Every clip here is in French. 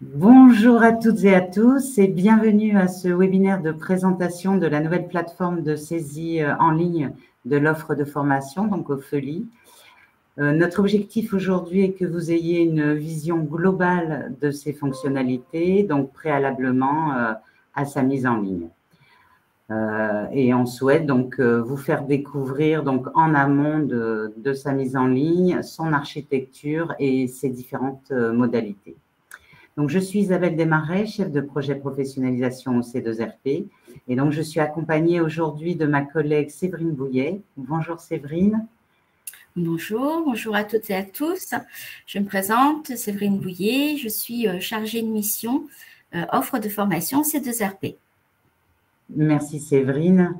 Bonjour à toutes et à tous et bienvenue à ce webinaire de présentation de la nouvelle plateforme de saisie en ligne de l'offre de formation, donc Ophélie. Notre objectif aujourd'hui est que vous ayez une vision globale de ces fonctionnalités, donc préalablement à sa mise en ligne. Et on souhaite donc vous faire découvrir donc en amont de sa mise en ligne, son architecture et ses différentes modalités. Donc, je suis Isabelle Desmarais, chef de projet professionnalisation au C2RP. Et donc, je suis accompagnée aujourd'hui de ma collègue Séverine Bouillet. Bonjour Séverine. Bonjour à toutes et à tous. Je me présente, Séverine Bouillet. Je suis chargée de mission offre de formation C2RP. Merci Séverine.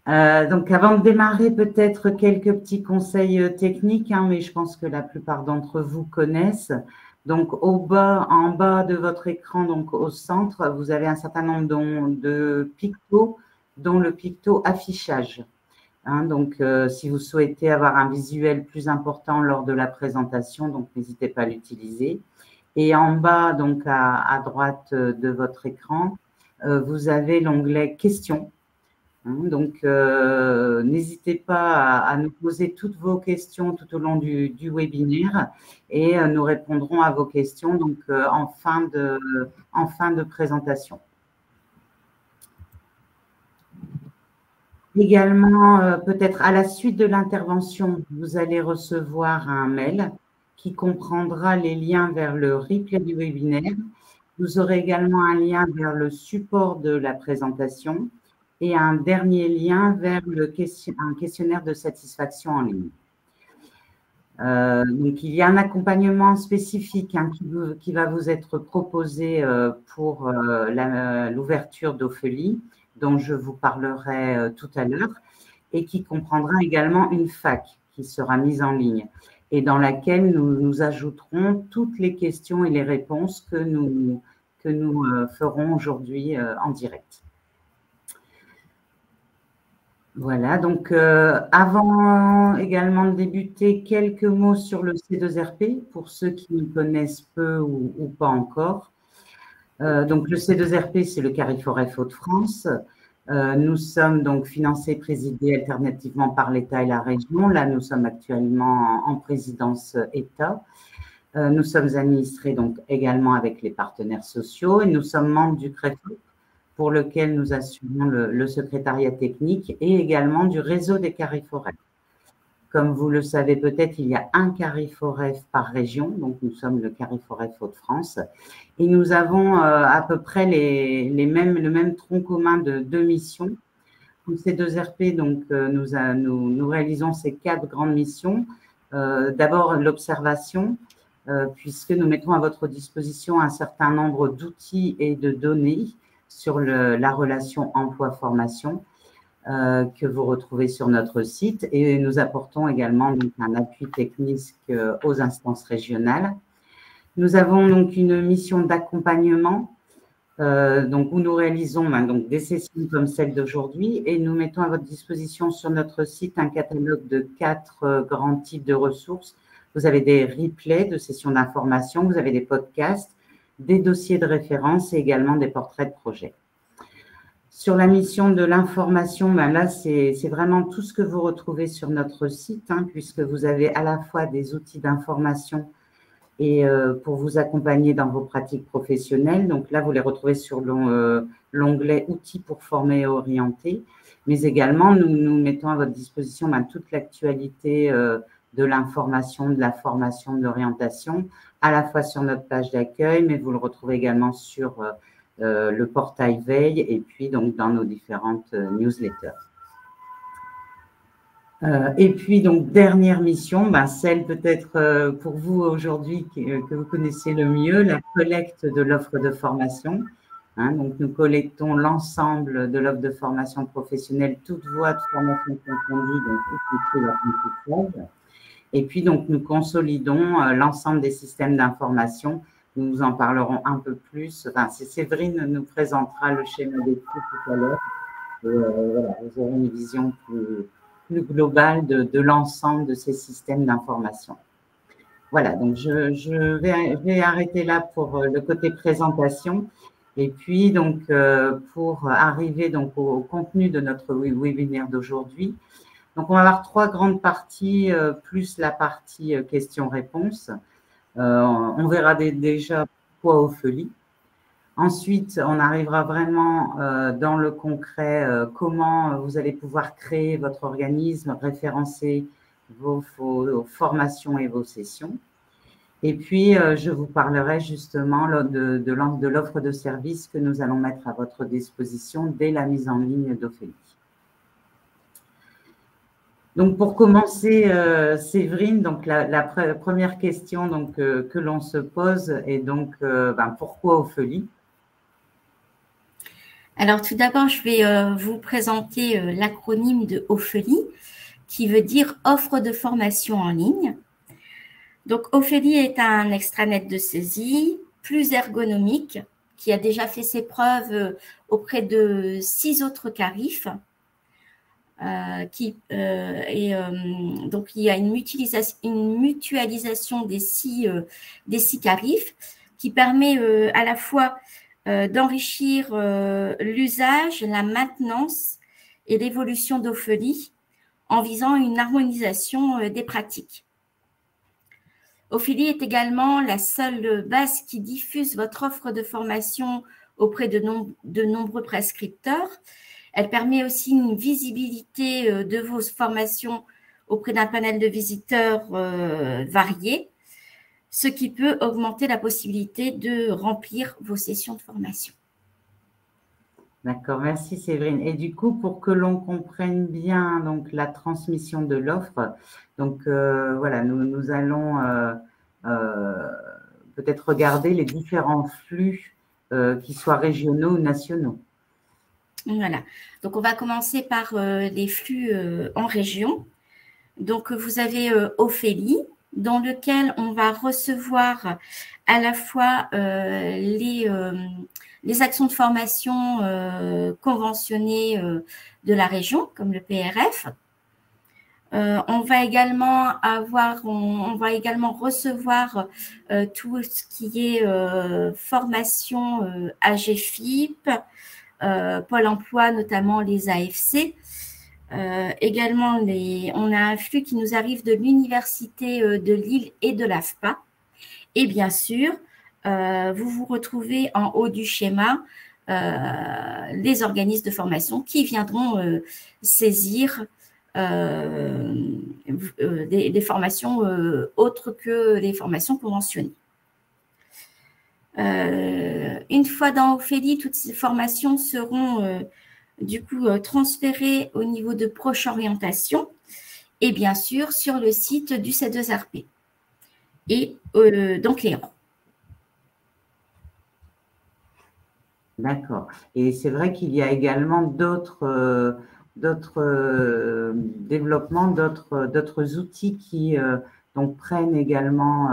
Donc, avant de démarrer, peut-être quelques petits conseils techniques, mais je pense que la plupart d'entre vous connaissent. Donc, en bas de votre écran, donc au centre, vous avez un certain nombre de pictos, dont le picto affichage. Donc, si vous souhaitez avoir un visuel plus important lors de la présentation, donc n'hésitez pas à l'utiliser. Et en bas, donc à droite de votre écran, vous avez l'onglet questions. Donc, n'hésitez pas à nous poser toutes vos questions tout au long du webinaire et nous répondrons à vos questions donc, en fin de présentation. Également, peut-être à la suite de l'intervention, vous allez recevoir un mail qui comprendra les liens vers le replay du webinaire. Vous aurez également un lien vers le support de la présentation et un dernier lien vers un questionnaire de satisfaction en ligne. Donc, il y a un accompagnement spécifique qui va vous être proposé pour l'ouverture d'Ophélie, dont je vous parlerai tout à l'heure, et qui comprendra également une FAQ qui sera mise en ligne et dans laquelle nous ajouterons toutes les questions et les réponses que nous ferons aujourd'hui en direct. Voilà, donc avant également de débuter, quelques mots sur le C2RP pour ceux qui ne connaissent peu ou pas encore. Donc le C2RP, c'est le Carrefour Hauts-de-France. Nous sommes donc financés, présidés alternativement par l'État et la région. Là, nous sommes actuellement en présidence État. Nous sommes administrés donc également avec les partenaires sociaux et nous sommes membres du CREFOP, pour lequel nous assurons le secrétariat technique et également du réseau des Carrefour. Comme vous le savez peut-être, il y a un Carrefour par région, donc nous sommes le Carrefour Hauts-de-France et nous avons à peu près le même tronc commun de deux missions. Pour ces deux RP, donc, nous réalisons ces 4 grandes missions. D'abord, l'observation, puisque nous mettons à votre disposition un certain nombre d'outils et de données sur la relation emploi-formation que vous retrouvez sur notre site et nous apportons également donc, un appui technique aux instances régionales. Nous avons donc une mission d'accompagnement donc, où nous réalisons donc, des sessions comme celle d'aujourd'hui et nous mettons à votre disposition sur notre site un catalogue de 4 grands types de ressources. Vous avez des replays de sessions d'information, vous avez des podcasts, des dossiers de référence et également des portraits de projet. Sur la mission de l'information, là, c'est vraiment tout ce que vous retrouvez sur notre site, puisque vous avez à la fois des outils d'information et pour vous accompagner dans vos pratiques professionnelles. Donc là, vous les retrouvez sur l'onglet « Outils pour former et orienter ». Mais également, nous mettons à votre disposition toute l'actualité de l'information, de la formation, de l'orientation, à la fois sur notre page d'accueil, mais vous le retrouvez également sur le portail Veille et puis donc dans nos différentes newsletters. Et puis donc dernière mission, celle peut-être pour vous aujourd'hui que vous connaissez le mieux, la collecte de l'offre de formation. Donc nous collectons l'ensemble de l'offre de formation professionnelle, toute voie de formation confondue, donc y compris l'apprentissage. Et puis donc nous consolidons l'ensemble des systèmes d'information. Nous vous en parlerons un peu plus. Enfin, Séverine nous présentera le schéma des prix tout à l'heure. Voilà, vous aurez une vision plus globale de l'ensemble de ces systèmes d'information. voilà, donc je vais arrêter là pour le côté présentation. Et puis, donc, pour arriver donc, au contenu de notre webinaire d'aujourd'hui, donc on va avoir 3 grandes parties, plus la partie questions-réponses. On verra déjà pourquoi Ophélie. Ensuite, on arrivera vraiment dans le concret, comment vous allez pouvoir créer votre organisme, référencer vos formations et vos sessions. Et puis, je vous parlerai justement de l'offre de services que nous allons mettre à votre disposition dès la mise en ligne d'Ophélie. Donc, pour commencer, Séverine, donc la première question donc, que l'on se pose est donc pourquoi Ophélie? Alors, tout d'abord, je vais vous présenter l'acronyme de Ophélie, qui veut dire offre de formation en ligne. Donc, Ophélie est un extranet de saisie plus ergonomique qui a déjà fait ses preuves auprès de 6 autres carifs. Donc, il y a une mutualisation des 6 carifs qui permet à la fois d'enrichir l'usage, la maintenance et l'évolution d'Ophélie en visant une harmonisation des pratiques. Ophélie est également la seule base qui diffuse votre offre de formation auprès de nombreux prescripteurs. Elle permet aussi une visibilité de vos formations auprès d'un panel de visiteurs variés, ce qui peut augmenter la possibilité de remplir vos sessions de formation. D'accord, merci Séverine. Et du coup, pour que l'on comprenne bien donc, la transmission de l'offre, donc voilà, nous allons peut-être regarder les différents flux, qui soient régionaux ou nationaux. Voilà, donc on va commencer par les flux en région. Donc, vous avez Ophélie, dans lequel on va recevoir à la fois les actions de formation conventionnées de la région, comme le PRF. On va également recevoir tout ce qui est formation AGFIP, Pôle emploi, notamment les AFC. Également, on a un flux qui nous arrive de l'Université de Lille et de l'AFPA. Et bien sûr, vous vous retrouvez en haut du schéma les organismes de formation qui viendront saisir des formations autres que les formations conventionnées. Une fois dans Ophélie, toutes ces formations seront du coup transférées au niveau de Proche Orientation et bien sûr sur le site du C2RP et donc Léon. D'accord. Et c'est vrai qu'il y a également d'autres développements, d'autres outils qui donc prennent également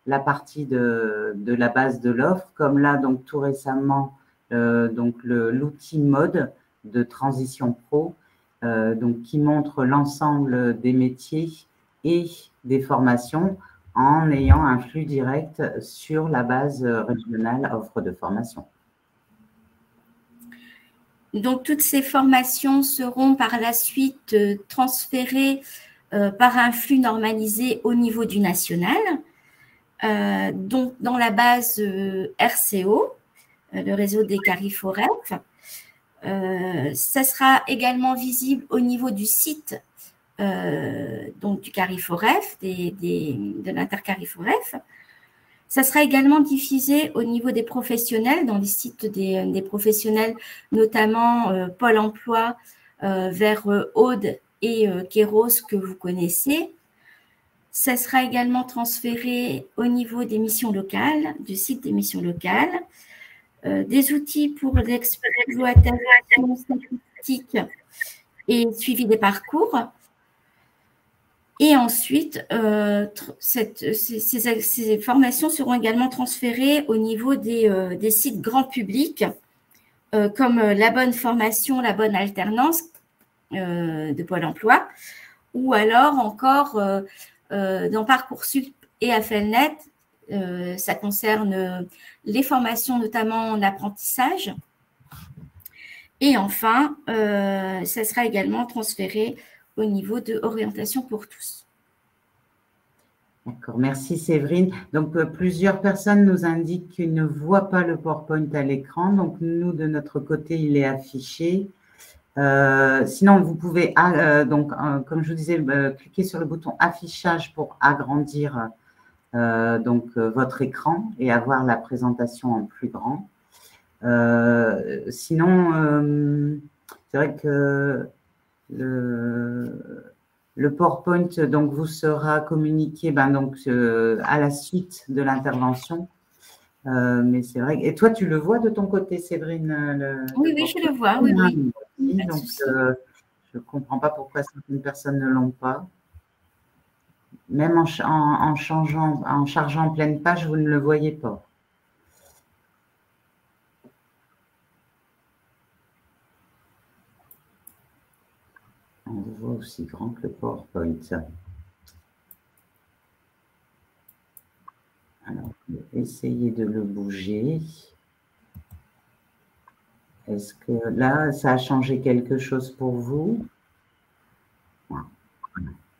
la partie de la base de l'offre, comme là donc tout récemment donc l'outil mode de Transition Pro, donc qui montre l'ensemble des métiers et des formations en ayant un flux direct sur la base régionale offre de formation. Donc, toutes ces formations seront par la suite transférées par un flux normalisé au niveau du national, donc dans la base RCO, le réseau des carifs OREF. Ça sera également visible au niveau du site donc du carif OREF, de l'intercarif OREF. Ça sera également diffusé au niveau des professionnels, dans les sites des professionnels, notamment Pôle emploi vers Aude et Kéros que vous connaissez. Ça sera également transféré au niveau des missions locales, du site des missions locales, des outils pour l'exploitation statistique et suivi des parcours. Et ensuite, ces formations seront également transférées au niveau des sites grand public, comme la bonne formation, la bonne alternance de Pôle emploi, ou alors encore dans Parcoursup et AFELNet, ça concerne les formations, notamment en apprentissage. Et enfin, ça sera également transféré au niveau de orientation pour tous. D'accord, merci Séverine. Donc, plusieurs personnes nous indiquent qu'ils ne voient pas le PowerPoint à l'écran. Donc, nous, de notre côté, il est affiché. Sinon, vous pouvez, comme je vous disais, cliquer sur le bouton affichage pour agrandir votre écran et avoir la présentation en plus grand. Sinon, c'est vrai que le PowerPoint donc, vous sera communiqué à la suite de l'intervention. Mais c'est vrai. Et toi, tu le vois de ton côté, Séverine? Oui, je le vois. Oui. Donc, je ne comprends pas pourquoi certaines personnes ne l'ont pas. Même en chargeant en pleine page, vous ne le voyez pas. On le voit aussi grand que le PowerPoint. Alors, essayez de le bouger. Est-ce que là, ça a changé quelque chose pour vous?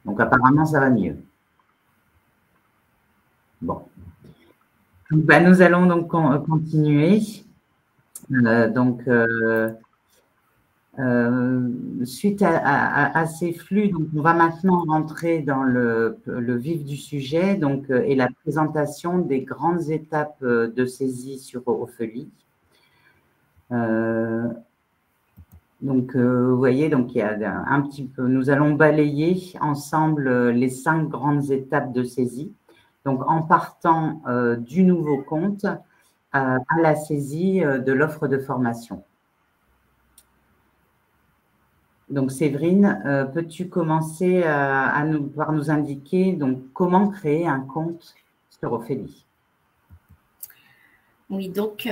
Donc, apparemment, ça va mieux. Bon. Nous allons donc continuer. Suite à ces flux, donc on va maintenant rentrer dans le vif du sujet et la présentation des grandes étapes de saisie sur Ophélie. Vous voyez, il y a un petit peu, nous allons balayer ensemble les 5 grandes étapes de saisie. Donc, en partant du nouveau compte à la saisie de l'offre de formation. Donc, Séverine, peux-tu commencer par nous indiquer comment créer un compte sur Ophélie? Oui, donc,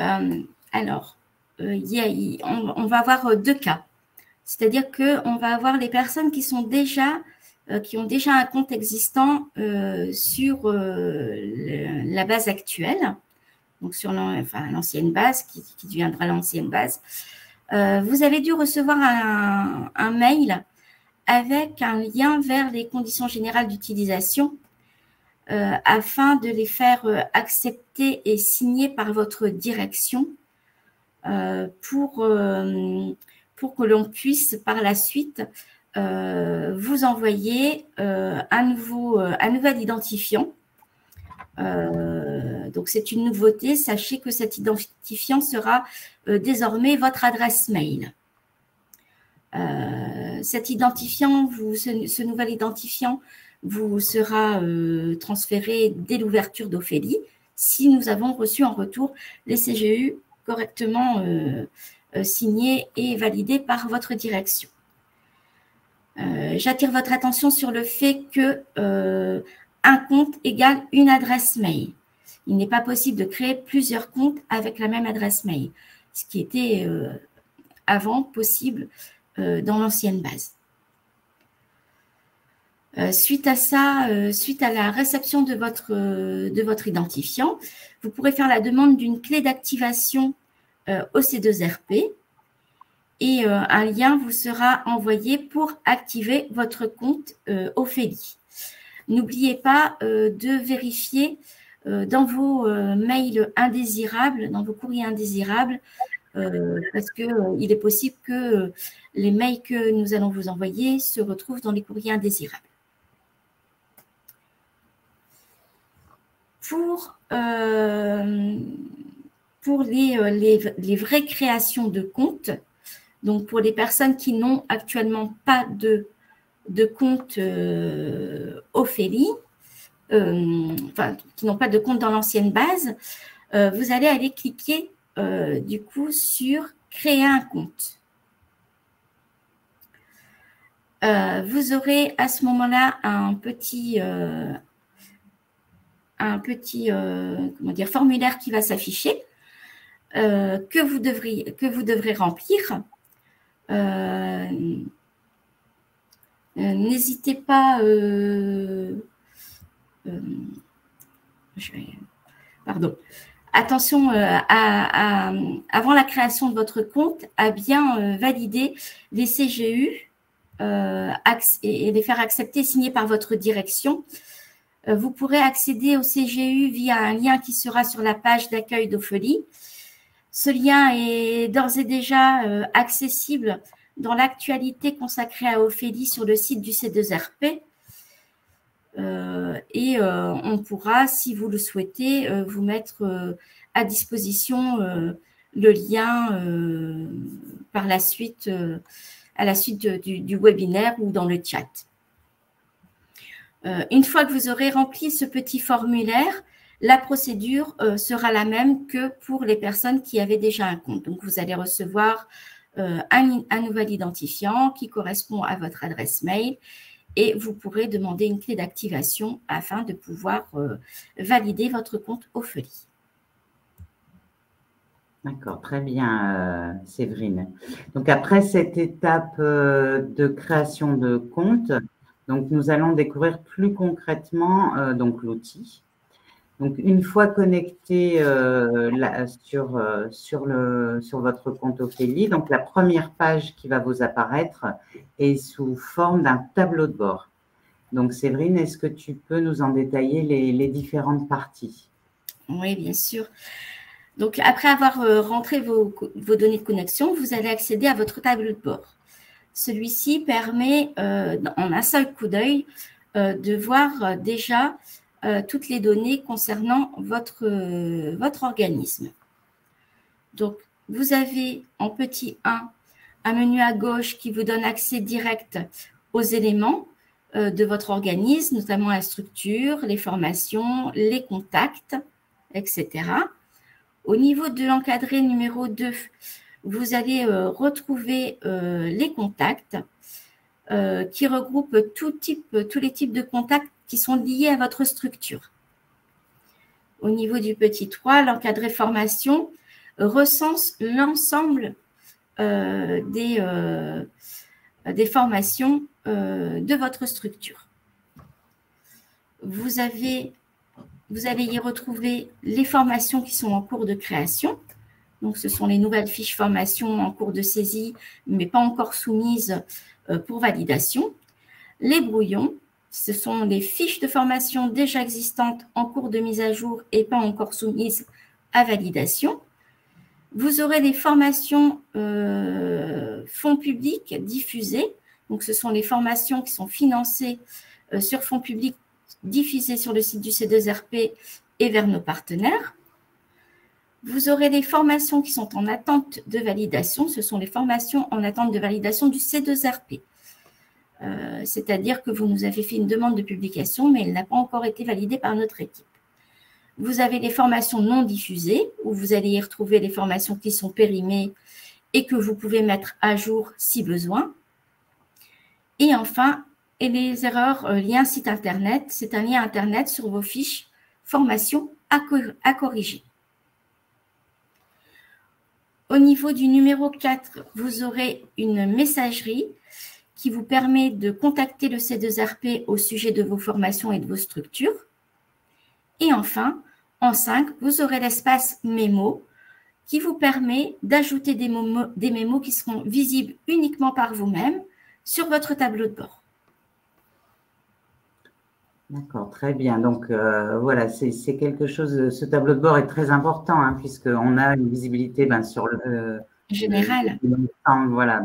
alors, on va avoir 2 cas. C'est-à-dire qu'on va avoir les personnes qui ont déjà un compte existant sur la base actuelle, donc sur l'ancienne base, qui deviendra l'ancienne base. Vous avez dû recevoir un mail avec un lien vers les conditions générales d'utilisation afin de les faire accepter et signer par votre direction pour que l'on puisse par la suite vous envoyer un nouvel identifiant. Donc, c'est une nouveauté. Sachez que cet identifiant sera désormais votre adresse mail. Cet identifiant, ce nouvel identifiant vous sera transféré dès l'ouverture d'Ophélie si nous avons reçu en retour les CGU correctement signés et validés par votre direction. J'attire votre attention sur le fait que un compte égale une adresse mail. Il n'est pas possible de créer plusieurs comptes avec la même adresse mail, ce qui était avant possible dans l'ancienne base. Suite à ça, suite à la réception de votre identifiant, vous pourrez faire la demande d'une clé d'activation au C2RP et un lien vous sera envoyé pour activer votre compte Ophélie. N'oubliez pas de vérifier dans vos mails indésirables, dans vos courriers indésirables, parce qu'il est possible que les mails que nous allons vous envoyer se retrouvent dans les courriers indésirables. Pour les vraies créations de comptes, donc pour les personnes qui n'ont actuellement pas de compte Ophélie, qui n'ont pas de compte dans l'ancienne base, vous allez aller cliquer du coup sur créer un compte. Vous aurez à ce moment-là un petit formulaire qui va s'afficher que vous devrez remplir. N'hésitez pas Pardon. Attention, avant la création de votre compte, à bien valider les CGU et les faire accepter et signer par votre direction. Vous pourrez accéder au CGU via un lien qui sera sur la page d'accueil d'Ophélie. Ce lien est d'ores et déjà accessible dans l'actualité consacrée à Ophélie sur le site du C2RP. On pourra, si vous le souhaitez, vous mettre à disposition le lien par la suite, à la suite du webinaire ou dans le chat. Une fois que vous aurez rempli ce petit formulaire, la procédure sera la même que pour les personnes qui avaient déjà un compte. Donc, vous allez recevoir un nouvel identifiant qui correspond à votre adresse mail et vous pourrez demander une clé d'activation afin de pouvoir valider votre compte Ophélie. D'accord, très bien, Séverine. Donc, après cette étape de création de compte, donc, nous allons découvrir plus concrètement donc l'outil. Donc, une fois connecté sur votre compte Ophélie, donc la première page qui va vous apparaître est sous forme d'un tableau de bord. Donc, Séverine, est-ce que tu peux nous en détailler les différentes parties? Oui, bien sûr. Donc, après avoir rentré vos données de connexion, vous allez accéder à votre tableau de bord. Celui-ci permet, en un seul coup d'œil, de voir déjà toutes les données concernant votre organisme. Donc, vous avez en petit 1 un menu à gauche qui vous donne accès direct aux éléments de votre organisme, notamment la structure, les formations, les contacts, etc. Au niveau de l'encadré numéro 2, vous allez retrouver les contacts qui regroupent tous les types de contacts qui sont liés à votre structure. Au niveau du petit 3, l'encadré formation recense l'ensemble des formations de votre structure. Vous allez y retrouver les formations qui sont en cours de création. Donc, ce sont les nouvelles fiches formation en cours de saisie, mais pas encore soumises pour validation. Les brouillons, ce sont les fiches de formation déjà existantes en cours de mise à jour et pas encore soumises à validation. Vous aurez les formations fonds publics diffusées. Donc, ce sont les formations qui sont financées sur fonds publics diffusées sur le site du C2RP et vers nos partenaires. Vous aurez les formations qui sont en attente de validation. Ce sont les formations en attente de validation du C2RP. C'est-à-dire que vous nous avez fait une demande de publication, mais elle n'a pas encore été validée par notre équipe. Vous avez les formations non diffusées, où vous allez y retrouver les formations qui sont périmées et que vous pouvez mettre à jour si besoin. Et enfin, les erreurs liens site Internet. C'est un lien Internet sur vos fiches formation à corriger. Au niveau du numéro 4, vous aurez une messagerie qui vous permet de contacter le C2RP au sujet de vos formations et de vos structures. Et enfin, en 5, vous aurez l'espace mémo qui vous permet d'ajouter des mémos qui seront visibles uniquement par vous-même sur votre tableau de bord. D'accord, très bien. Donc, voilà, c'est quelque chose, ce tableau de bord est très important, hein, puisqu'on a une visibilité sur le général. Voilà,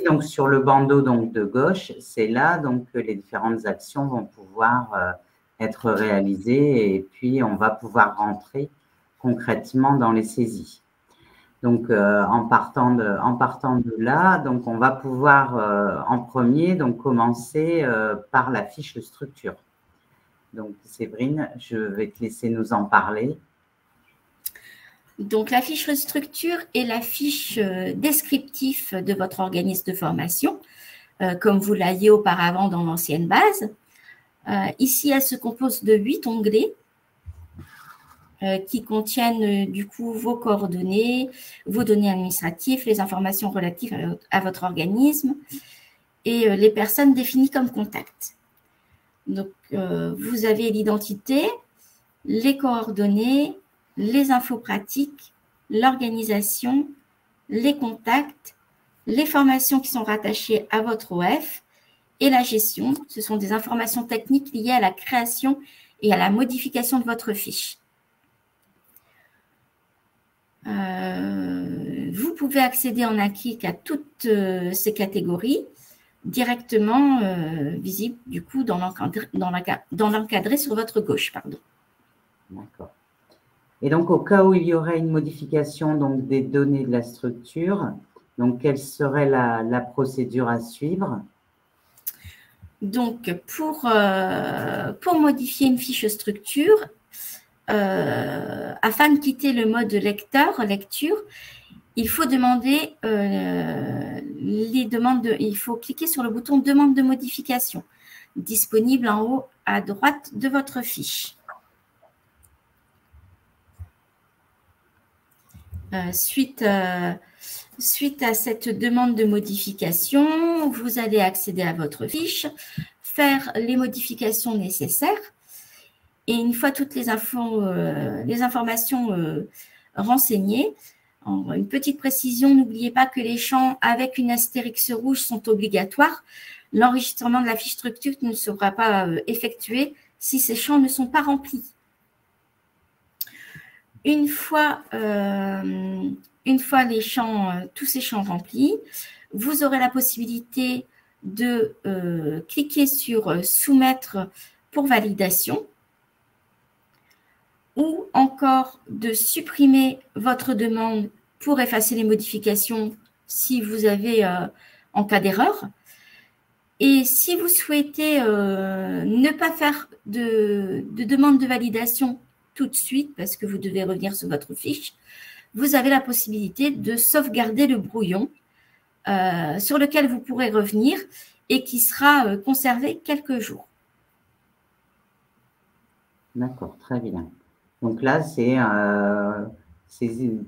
donc, sur le bandeau donc, de gauche, c'est là donc, que les différentes actions vont pouvoir être réalisées et puis on va pouvoir rentrer concrètement dans les saisies. Donc, en partant de là, donc, on va pouvoir en premier donc, commencer par la fiche structure. Donc, Séverine, je vais te laisser nous en parler. Donc, la fiche structure est la fiche descriptive de votre organisme de formation, comme vous l'aviez auparavant dans l'ancienne base. Ici, elle se compose de 8 onglets qui contiennent du coup vos coordonnées, vos données administratives, les informations relatives à votre organisme et les personnes définies comme contact. Donc, vous avez l'identité, les coordonnées, les infos pratiques, l'organisation, les contacts, les formations qui sont rattachées à votre OF et la gestion. Ce sont des informations techniques liées à la création et à la modification de votre fiche. Vous pouvez accéder en un clic à toutes ces catégories directement visibles du coup dans l'encadré sur votre gauche. D'accord. Et donc, au cas où il y aurait une modification donc, des données de la structure, donc quelle serait la procédure à suivre? Donc, pour modifier une fiche structure, afin de quitter le mode lecture, il faut demander il faut cliquer sur le bouton demande de modification, disponible en haut à droite de votre fiche. Suite à cette demande de modification, vous allez accéder à votre fiche, faire les modifications nécessaires. Et une fois toutes les informations renseignées, une petite précision, n'oubliez pas que les champs avec une astérix rouge sont obligatoires. L'enregistrement de la fiche structure ne sera pas effectué si ces champs ne sont pas remplis. Une fois tous ces champs remplis, vous aurez la possibilité de cliquer sur « Soumettre pour validation » ou encore de supprimer votre demande pour effacer les modifications si vous avez en cas d'erreur. Et si vous souhaitez ne pas faire de demande de validation tout de suite, parce que vous devez revenir sur votre fiche, vous avez la possibilité de sauvegarder le brouillon sur lequel vous pourrez revenir et qui sera conservé quelques jours. D'accord, très bien. Donc là, c'est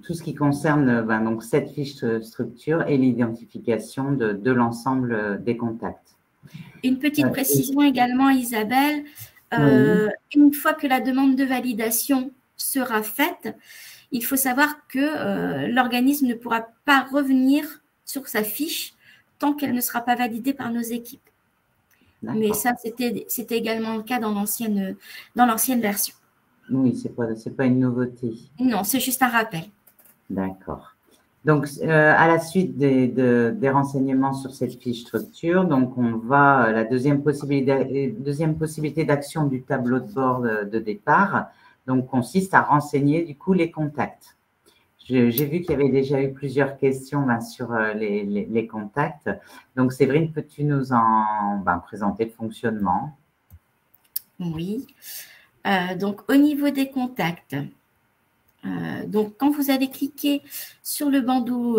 tout ce qui concerne donc cette fiche structure et l'identification de l'ensemble des contacts. Une petite précision également, Isabelle. Oui. Une fois que la demande de validation sera faite, il faut savoir que l'organisme ne pourra pas revenir sur sa fiche tant qu'elle ne sera pas validée par nos équipes. Mais ça, c'était également le cas dans l'ancienne version. Oui, ce n'est pas une nouveauté. Non, c'est juste un rappel. D'accord. Donc, à la suite des renseignements sur cette fiche structure, donc on va la deuxième possibilité d'action du tableau de bord de départ, donc consiste à renseigner du coup les contacts. J'ai vu qu'il y avait déjà eu plusieurs questions sur les contacts. Donc, Séverine, peux-tu nous en présenter le fonctionnement? Oui. Donc, au niveau des contacts, donc, quand vous allez cliquer sur le bandeau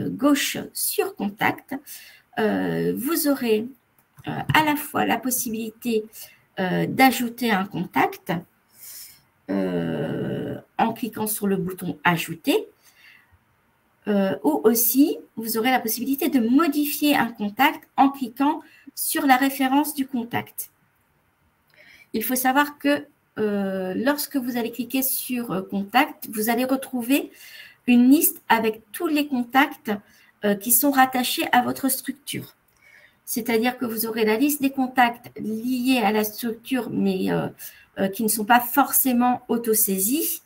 gauche sur Contact, vous aurez à la fois la possibilité d'ajouter un contact en cliquant sur le bouton « Ajouter » ou aussi, vous aurez la possibilité de modifier un contact en cliquant sur la référence du contact. Il faut savoir que lorsque vous allez cliquer sur « Contact », vous allez retrouver une liste avec tous les contacts qui sont rattachés à votre structure. C'est-à-dire que vous aurez la liste des contacts liés à la structure, mais qui ne sont pas forcément autosaisis,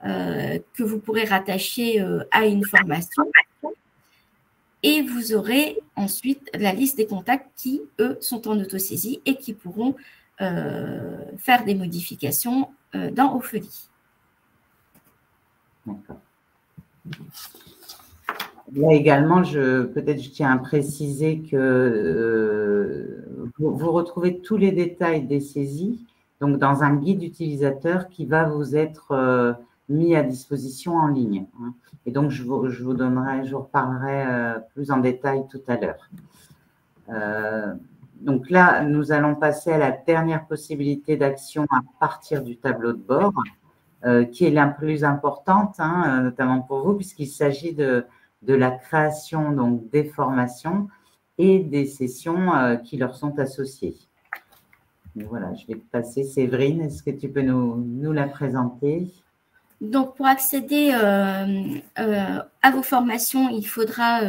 que vous pourrez rattacher à une formation. Et vous aurez ensuite la liste des contacts qui, eux, sont en autosaisie et qui pourront faire des modifications dans Ophélie. D'accord. Là également, peut-être je tiens à préciser que vous retrouvez tous les détails des saisies donc dans un guide utilisateur qui va vous être mis à disposition en ligne. Et donc, je vous reparlerai plus en détail tout à l'heure. Donc là, nous allons passer à la dernière possibilité d'action à partir du tableau de bord, qui est la plus importante, notamment pour vous, puisqu'il s'agit de la création donc, des formations et des sessions qui leur sont associées. Voilà, je vais te passer Séverine. Est-ce que tu peux nous la présenter? Donc, pour accéder à vos formations, il faudra,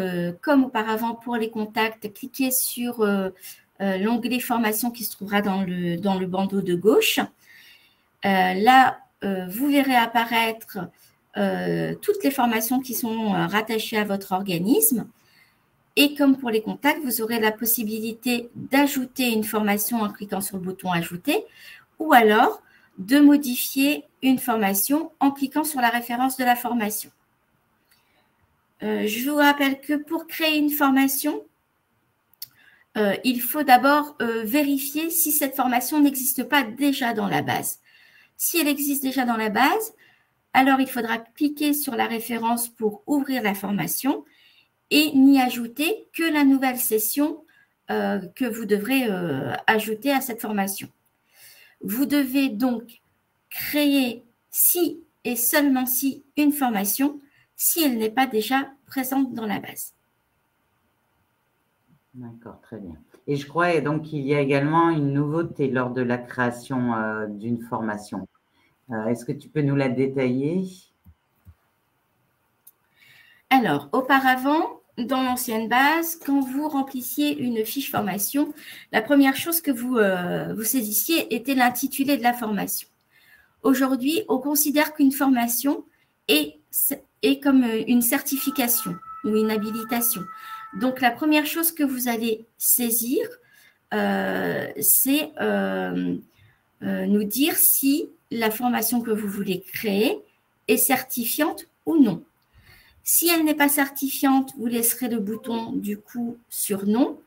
comme auparavant pour les contacts, cliquer sur l'onglet formation qui se trouvera dans le bandeau de gauche. Là, vous verrez apparaître toutes les formations qui sont rattachées à votre organisme. Et comme pour les contacts, vous aurez la possibilité d'ajouter une formation en cliquant sur le bouton « Ajouter » ou alors de modifier une formation en cliquant sur la référence de la formation. Je vous rappelle que pour créer une formation, il faut d'abord vérifier si cette formation n'existe pas déjà dans la base. Si elle existe déjà dans la base, alors il faudra cliquer sur la référence pour ouvrir la formation et n'y ajouter que la nouvelle session que vous devrez ajouter à cette formation. Vous devez donc créer si et seulement si une formation, si elle n'est pas déjà présente dans la base. D'accord, très bien. Et je crois donc qu'il y a également une nouveauté lors de la création d'une formation. Est-ce que tu peux nous la détailler? Alors, auparavant, dans l'ancienne base, quand vous remplissiez une fiche formation, la première chose que vous saisissiez était l'intitulé de la formation. Aujourd'hui, on considère qu'une formation est comme une certification ou une habilitation. Donc, la première chose que vous allez saisir, c'est nous dire si la formation que vous voulez créer est certifiante ou non. Si elle n'est pas certifiante, vous laisserez le bouton du coup sur non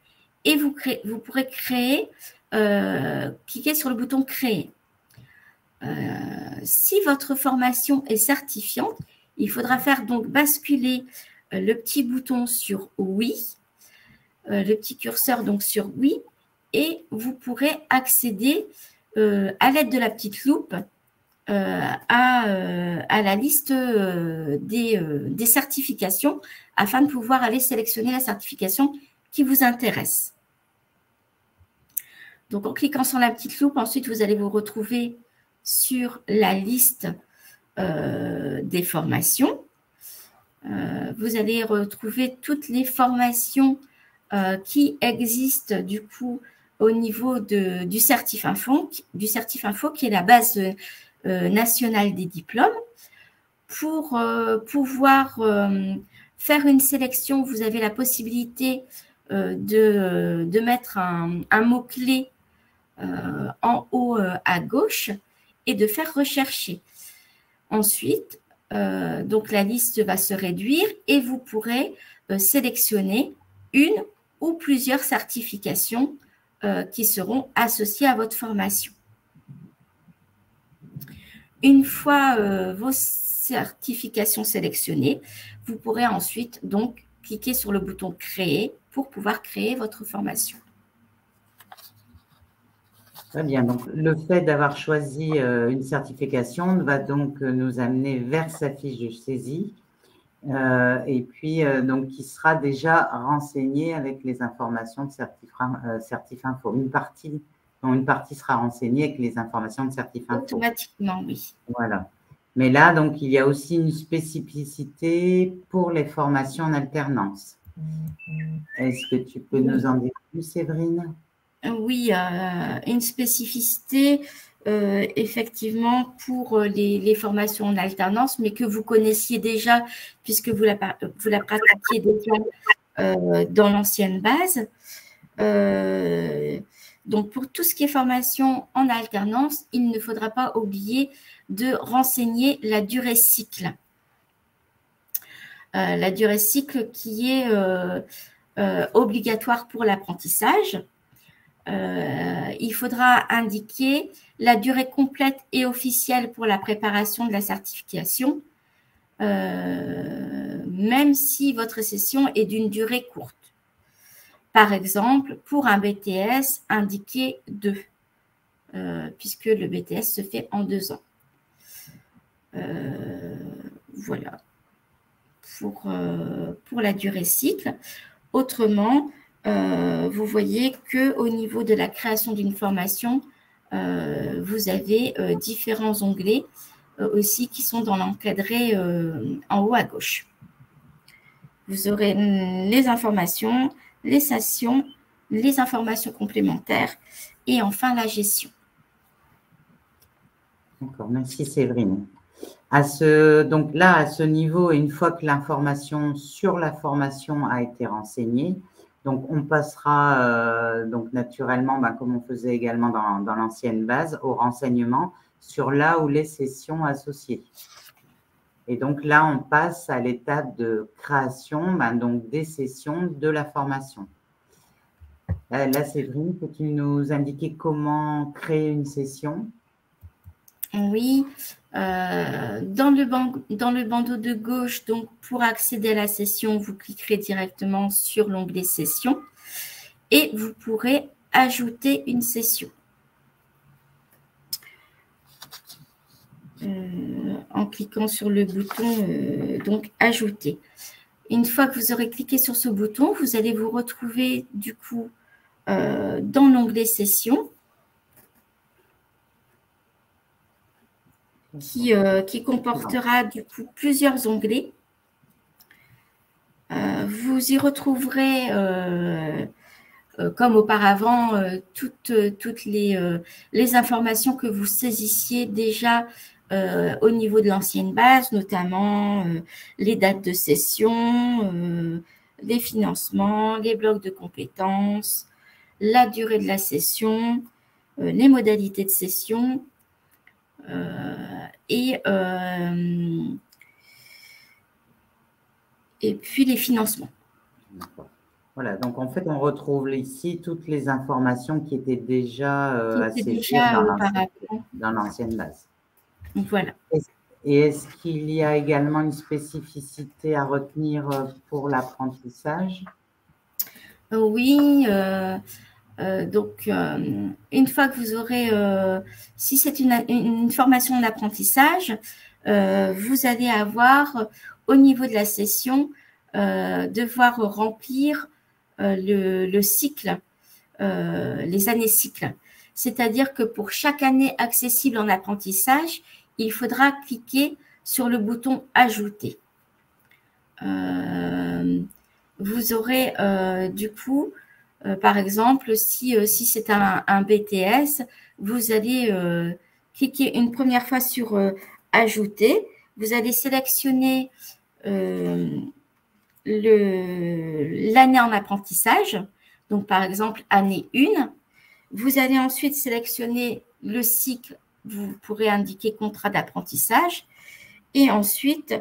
et vous pourrez créer, cliquer sur le bouton créer. Si votre formation est certifiante, il faudra faire donc basculer le petit bouton sur oui, le petit curseur donc sur oui, et vous pourrez accéder à l'aide de la petite loupe à la liste des certifications afin de pouvoir aller sélectionner la certification qui vous intéresse. Donc, en cliquant sur la petite loupe, ensuite, vous allez vous retrouver sur la liste des formations. Vous allez retrouver toutes les formations qui existent du coup au niveau du Certif Info qui est la base nationale des diplômes. Pour pouvoir faire une sélection, vous avez la possibilité de mettre un mot-clé en haut à gauche et de faire rechercher. Ensuite, donc la liste va se réduire et vous pourrez sélectionner une ou plusieurs certifications qui seront associées à votre formation. Une fois vos certifications sélectionnées, vous pourrez ensuite donc cliquer sur le bouton « Créer » pour pouvoir créer votre formation. Très bien. Donc, le fait d'avoir choisi une certification va donc nous amener vers sa fiche de saisie et puis donc qui sera déjà renseignée avec les informations de Certif Info. Une partie sera renseignée avec les informations de Certif Info. Automatiquement, oui. Voilà. Mais là, donc, il y a aussi une spécificité pour les formations en alternance. Est-ce que tu peux nous en dire plus, Séverine? Oui, une spécificité, effectivement, pour les formations en alternance, mais que vous connaissiez déjà, puisque vous la pratiquiez déjà dans l'ancienne base. Donc, pour tout ce qui est formation en alternance, il ne faudra pas oublier de renseigner la durée cycle. La durée cycle qui est obligatoire pour l'apprentissage. Il faudra indiquer la durée complète et officielle pour la préparation de la certification, même si votre session est d'une durée courte. Par exemple, pour un BTS, indiquez 2, puisque le BTS se fait en 2 ans. Voilà, pour la durée cycle. Autrement, vous voyez qu'au niveau de la création d'une formation, vous avez différents onglets aussi qui sont dans l'encadré en haut à gauche. Vous aurez les informations, les sessions, les informations complémentaires et enfin la gestion. D'accord, merci Séverine. Donc là, à ce niveau, une fois que l'information sur la formation a été renseignée, donc on passera donc naturellement, comme on faisait également dans l'ancienne base, au renseignement sur là où les sessions associées. Et donc là, on passe à l'étape de création donc des sessions de la formation. Là, Séverine, peux-tu nous indiquer comment créer une session? Oui, dans le bandeau de gauche, donc pour accéder à la session, vous cliquerez directement sur l'onglet Session et vous pourrez ajouter une session. En cliquant sur le bouton donc Ajouter. Une fois que vous aurez cliqué sur ce bouton, vous allez vous retrouver du coup dans l'onglet Session qui comportera du coup plusieurs onglets. Vous y retrouverez, comme auparavant, toutes les informations que vous saisissiez déjà au niveau de l'ancienne base, notamment les dates de session, les financements, les blocs de compétences, la durée de la session, les modalités de session et puis les financements. Voilà, donc en fait, on retrouve ici toutes les informations qui étaient déjà à saisir dans l'ancienne base. Voilà. Et est-ce qu'il y a également une spécificité à retenir pour l'apprentissage? Oui, donc une fois que vous aurez, si c'est une formation d'apprentissage, vous allez avoir au niveau de la session devoir remplir le cycle, les années cycles. C'est-à-dire que pour chaque année accessible en apprentissage, il faudra cliquer sur le bouton Ajouter. Vous aurez du coup, par exemple, si c'est un BTS, vous allez cliquer une première fois sur Ajouter. Vous allez sélectionner l'année en apprentissage, donc par exemple année 1. Vous allez ensuite sélectionner le cycle, vous pourrez indiquer contrat d'apprentissage et ensuite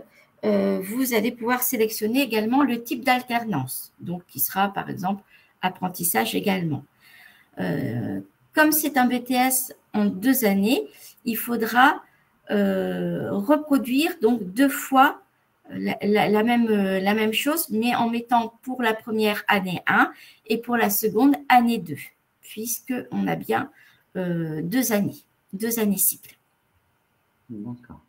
vous allez pouvoir sélectionner également le type d'alternance, donc qui sera par exemple apprentissage également. Comme c'est un BTS en 2 années, il faudra reproduire donc 2 fois la même chose, mais en mettant pour la première année 1 et pour la seconde année 2, puisqu'on a bien 2 années cycle. D'accord.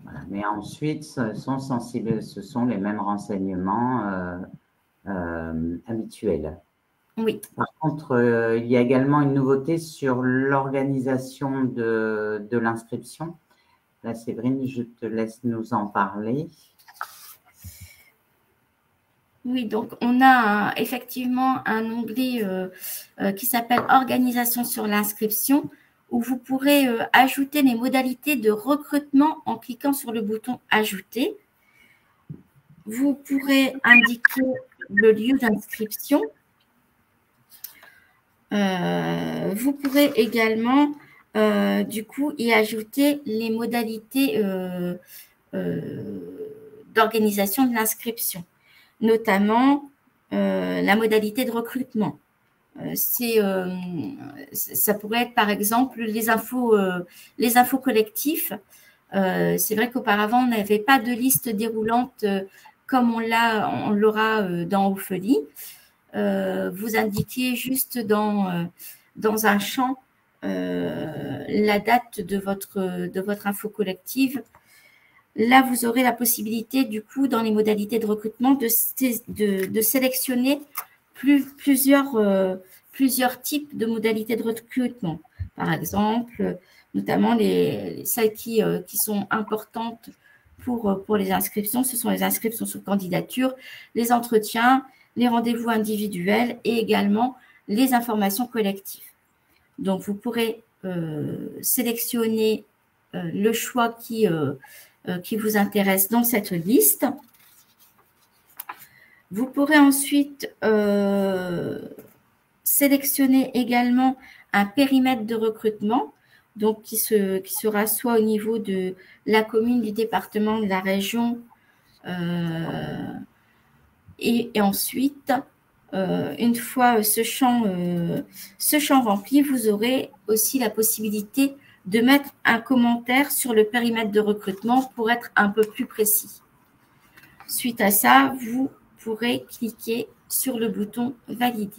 Voilà. Mais ensuite, ce sont les mêmes renseignements habituels. Oui. Par contre, il y a également une nouveauté sur l'organisation de l'inscription. Là, Séverine, je te laisse nous en parler. Oui, donc on a effectivement un onglet qui s'appelle « Organisation sur l'inscription » où vous pourrez ajouter les modalités de recrutement en cliquant sur le bouton « Ajouter ». Vous pourrez indiquer le lieu d'inscription. Vous pourrez également, du coup, y ajouter les modalités d'organisation de l'inscription, notamment la modalité de recrutement. Ça pourrait être, par exemple, les infos collectifs. C'est vrai qu'auparavant, on n'avait pas de liste déroulante comme on l'aura dans Ophélie. Vous indiquiez juste dans un champ la date de votre info collective. Là, vous aurez la possibilité, du coup, dans les modalités de recrutement, de sélectionner plusieurs plusieurs types de modalités de recrutement. Par exemple, notamment celles qui sont importantes pour les inscriptions, ce sont les inscriptions sur candidature, les entretiens, les rendez-vous individuels et également les informations collectives. Donc, vous pourrez sélectionner le choix qui vous intéresse dans cette liste. Vous pourrez ensuite sélectionner également un périmètre de recrutement, donc qui sera soit au niveau de la commune, du département, de la région, et ensuite, une fois ce champ rempli, vous aurez aussi la possibilité de mettre un commentaire sur le périmètre de recrutement pour être un peu plus précis. Suite à ça, vous pourrez cliquer sur le bouton « Valider ».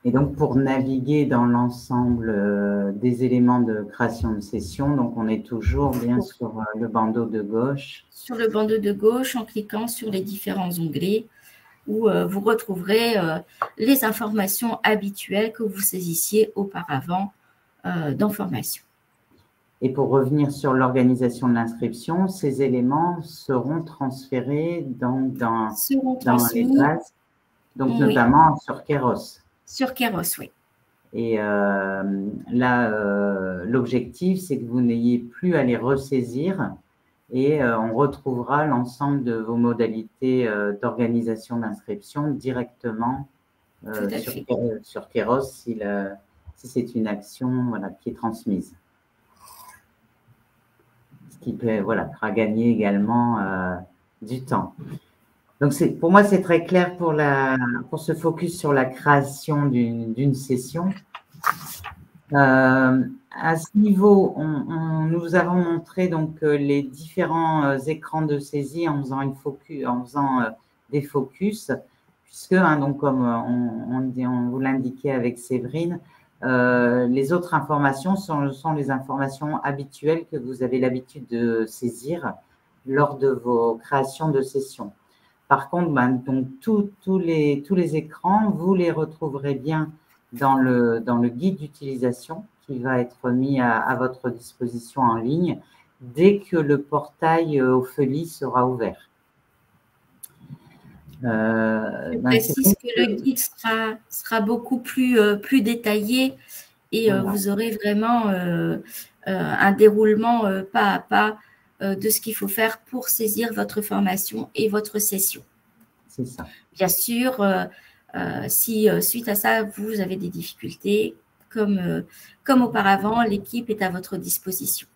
Et donc, pour naviguer dans l'ensemble des éléments de création de session, donc on est toujours bien sur le bandeau de gauche. Sur le bandeau de gauche, en cliquant sur les différents onglets, où vous retrouverez les informations habituelles que vous saisissiez auparavant dans formation. Et pour revenir sur l'organisation de l'inscription, ces éléments seront transférés dans les bases, donc oui, notamment sur Keros. Sur Keros, oui. Et là, l'objectif, c'est que vous n'ayez plus à les ressaisir et on retrouvera l'ensemble de vos modalités d'organisation d'inscription directement sur Keros si c'est une action qui est transmise. Ce qui peut fera gagner également du temps. Donc, pour moi, c'est très clair pour se focus sur la création d'une session. À ce niveau, nous avons montré donc les différents écrans de saisie en faisant des focus, puisque, donc, comme on vous l'indiquait avec Séverine, les autres informations sont les informations habituelles que vous avez l'habitude de saisir lors de vos créations de sessions. Par contre, donc, tous les écrans, vous les retrouverez bien dans le guide d'utilisation qui va être mis à votre disposition en ligne dès que le portail Ophélie sera ouvert. Je précise que le guide sera beaucoup plus détaillé et vous aurez vraiment un déroulement pas à pas de ce qu'il faut faire pour saisir votre formation et votre session. C'est ça. Bien sûr, si suite à ça, vous avez des difficultés, comme auparavant, l'équipe est à votre disposition.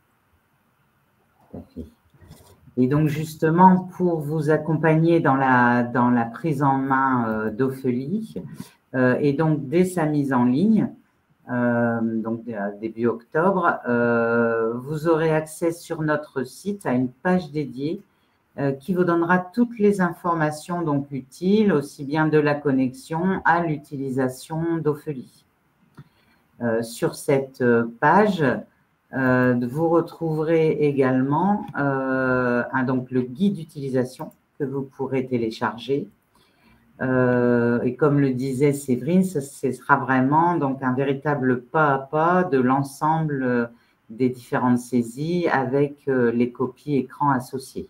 Okay. Et donc, justement, pour vous accompagner dans la prise en main d'Ophélie, et donc dès sa mise en ligne, donc début octobre, vous aurez accès sur notre site à une page dédiée qui vous donnera toutes les informations donc utiles, aussi bien de la connexion à l'utilisation d'Ophélie. Sur cette page, vous retrouverez également donc le guide d'utilisation que vous pourrez télécharger. Et comme le disait Séverine, ce sera vraiment donc un véritable pas à pas de l'ensemble des différentes saisies avec les copies écran associées.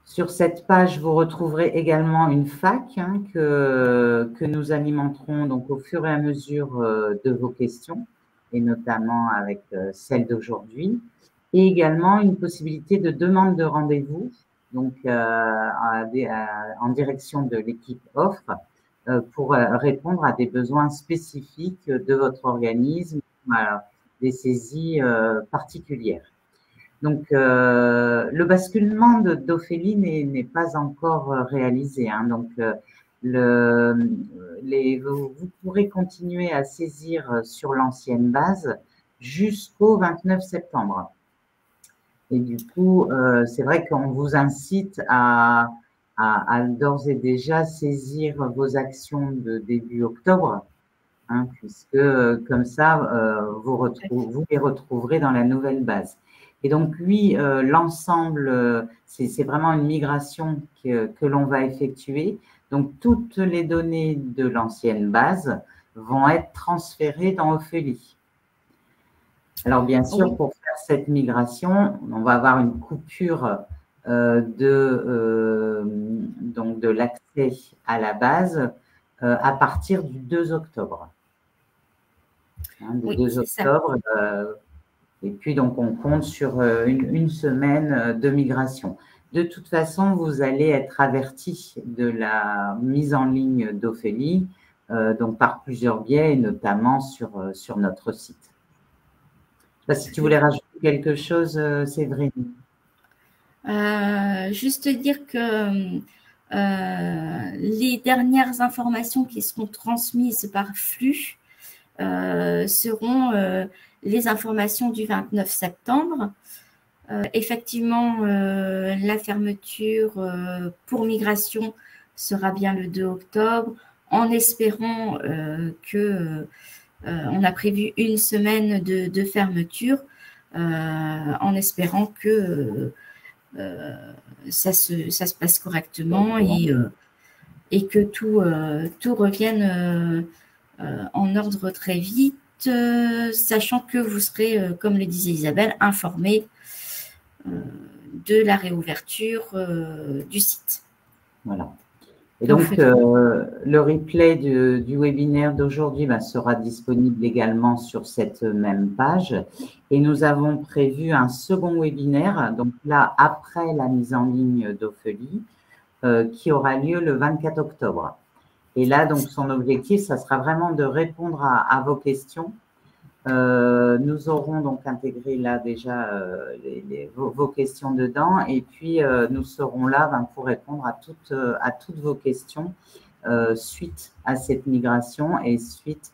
Sur cette page, vous retrouverez également une FAQ que nous alimenterons donc au fur et à mesure de vos questions, et notamment avec celle d'aujourd'hui, et également une possibilité de demande de rendez-vous, donc en direction de l'équipe offre, pour répondre à des besoins spécifiques de votre organisme, des saisies particulières. Donc, le basculement d'Ophélie n'est pas encore réalisé. Donc, vous pourrez continuer à saisir sur l'ancienne base jusqu'au 29 septembre. Et du coup, c'est vrai qu'on vous incite à d'ores et déjà saisir vos actions de début octobre hein, puisque comme ça, vous les retrouverez dans la nouvelle base. Et donc, lui, l'ensemble, c'est vraiment une migration que l'on va effectuer. Donc, toutes les données de l'ancienne base vont être transférées dans Ophélie. Alors, bien sûr, pour faire cette migration, on va avoir une coupure donc de l'accès à la base à partir du 2 octobre. Hein, du 2 octobre. Et puis, donc, on compte sur une semaine de migration. De toute façon, vous allez être averti de la mise en ligne d'Ophélie, donc par plusieurs biais, et notamment sur notre site. Je ne sais pas si tu voulais rajouter quelque chose, Séverine. Juste dire que les dernières informations qui seront transmises par flux seront les informations du 29 septembre. Effectivement, la fermeture pour migration sera bien le 2 octobre, en espérant que on a prévu une semaine de fermeture, en espérant que ça se passe correctement et que tout revienne en ordre très vite, sachant que vous serez, comme le disait Isabelle, informés de la réouverture du site. Voilà. Et donc, le replay du webinaire d'aujourd'hui sera disponible également sur cette même page. Et nous avons prévu un second webinaire, donc là, après la mise en ligne d'Ophélie, qui aura lieu le 24 octobre. Et là, donc, son objectif, ça sera vraiment de répondre à vos questions. Nous aurons donc intégré là déjà vos questions dedans, et puis nous serons là pour répondre à toutes vos questions suite à cette migration et suite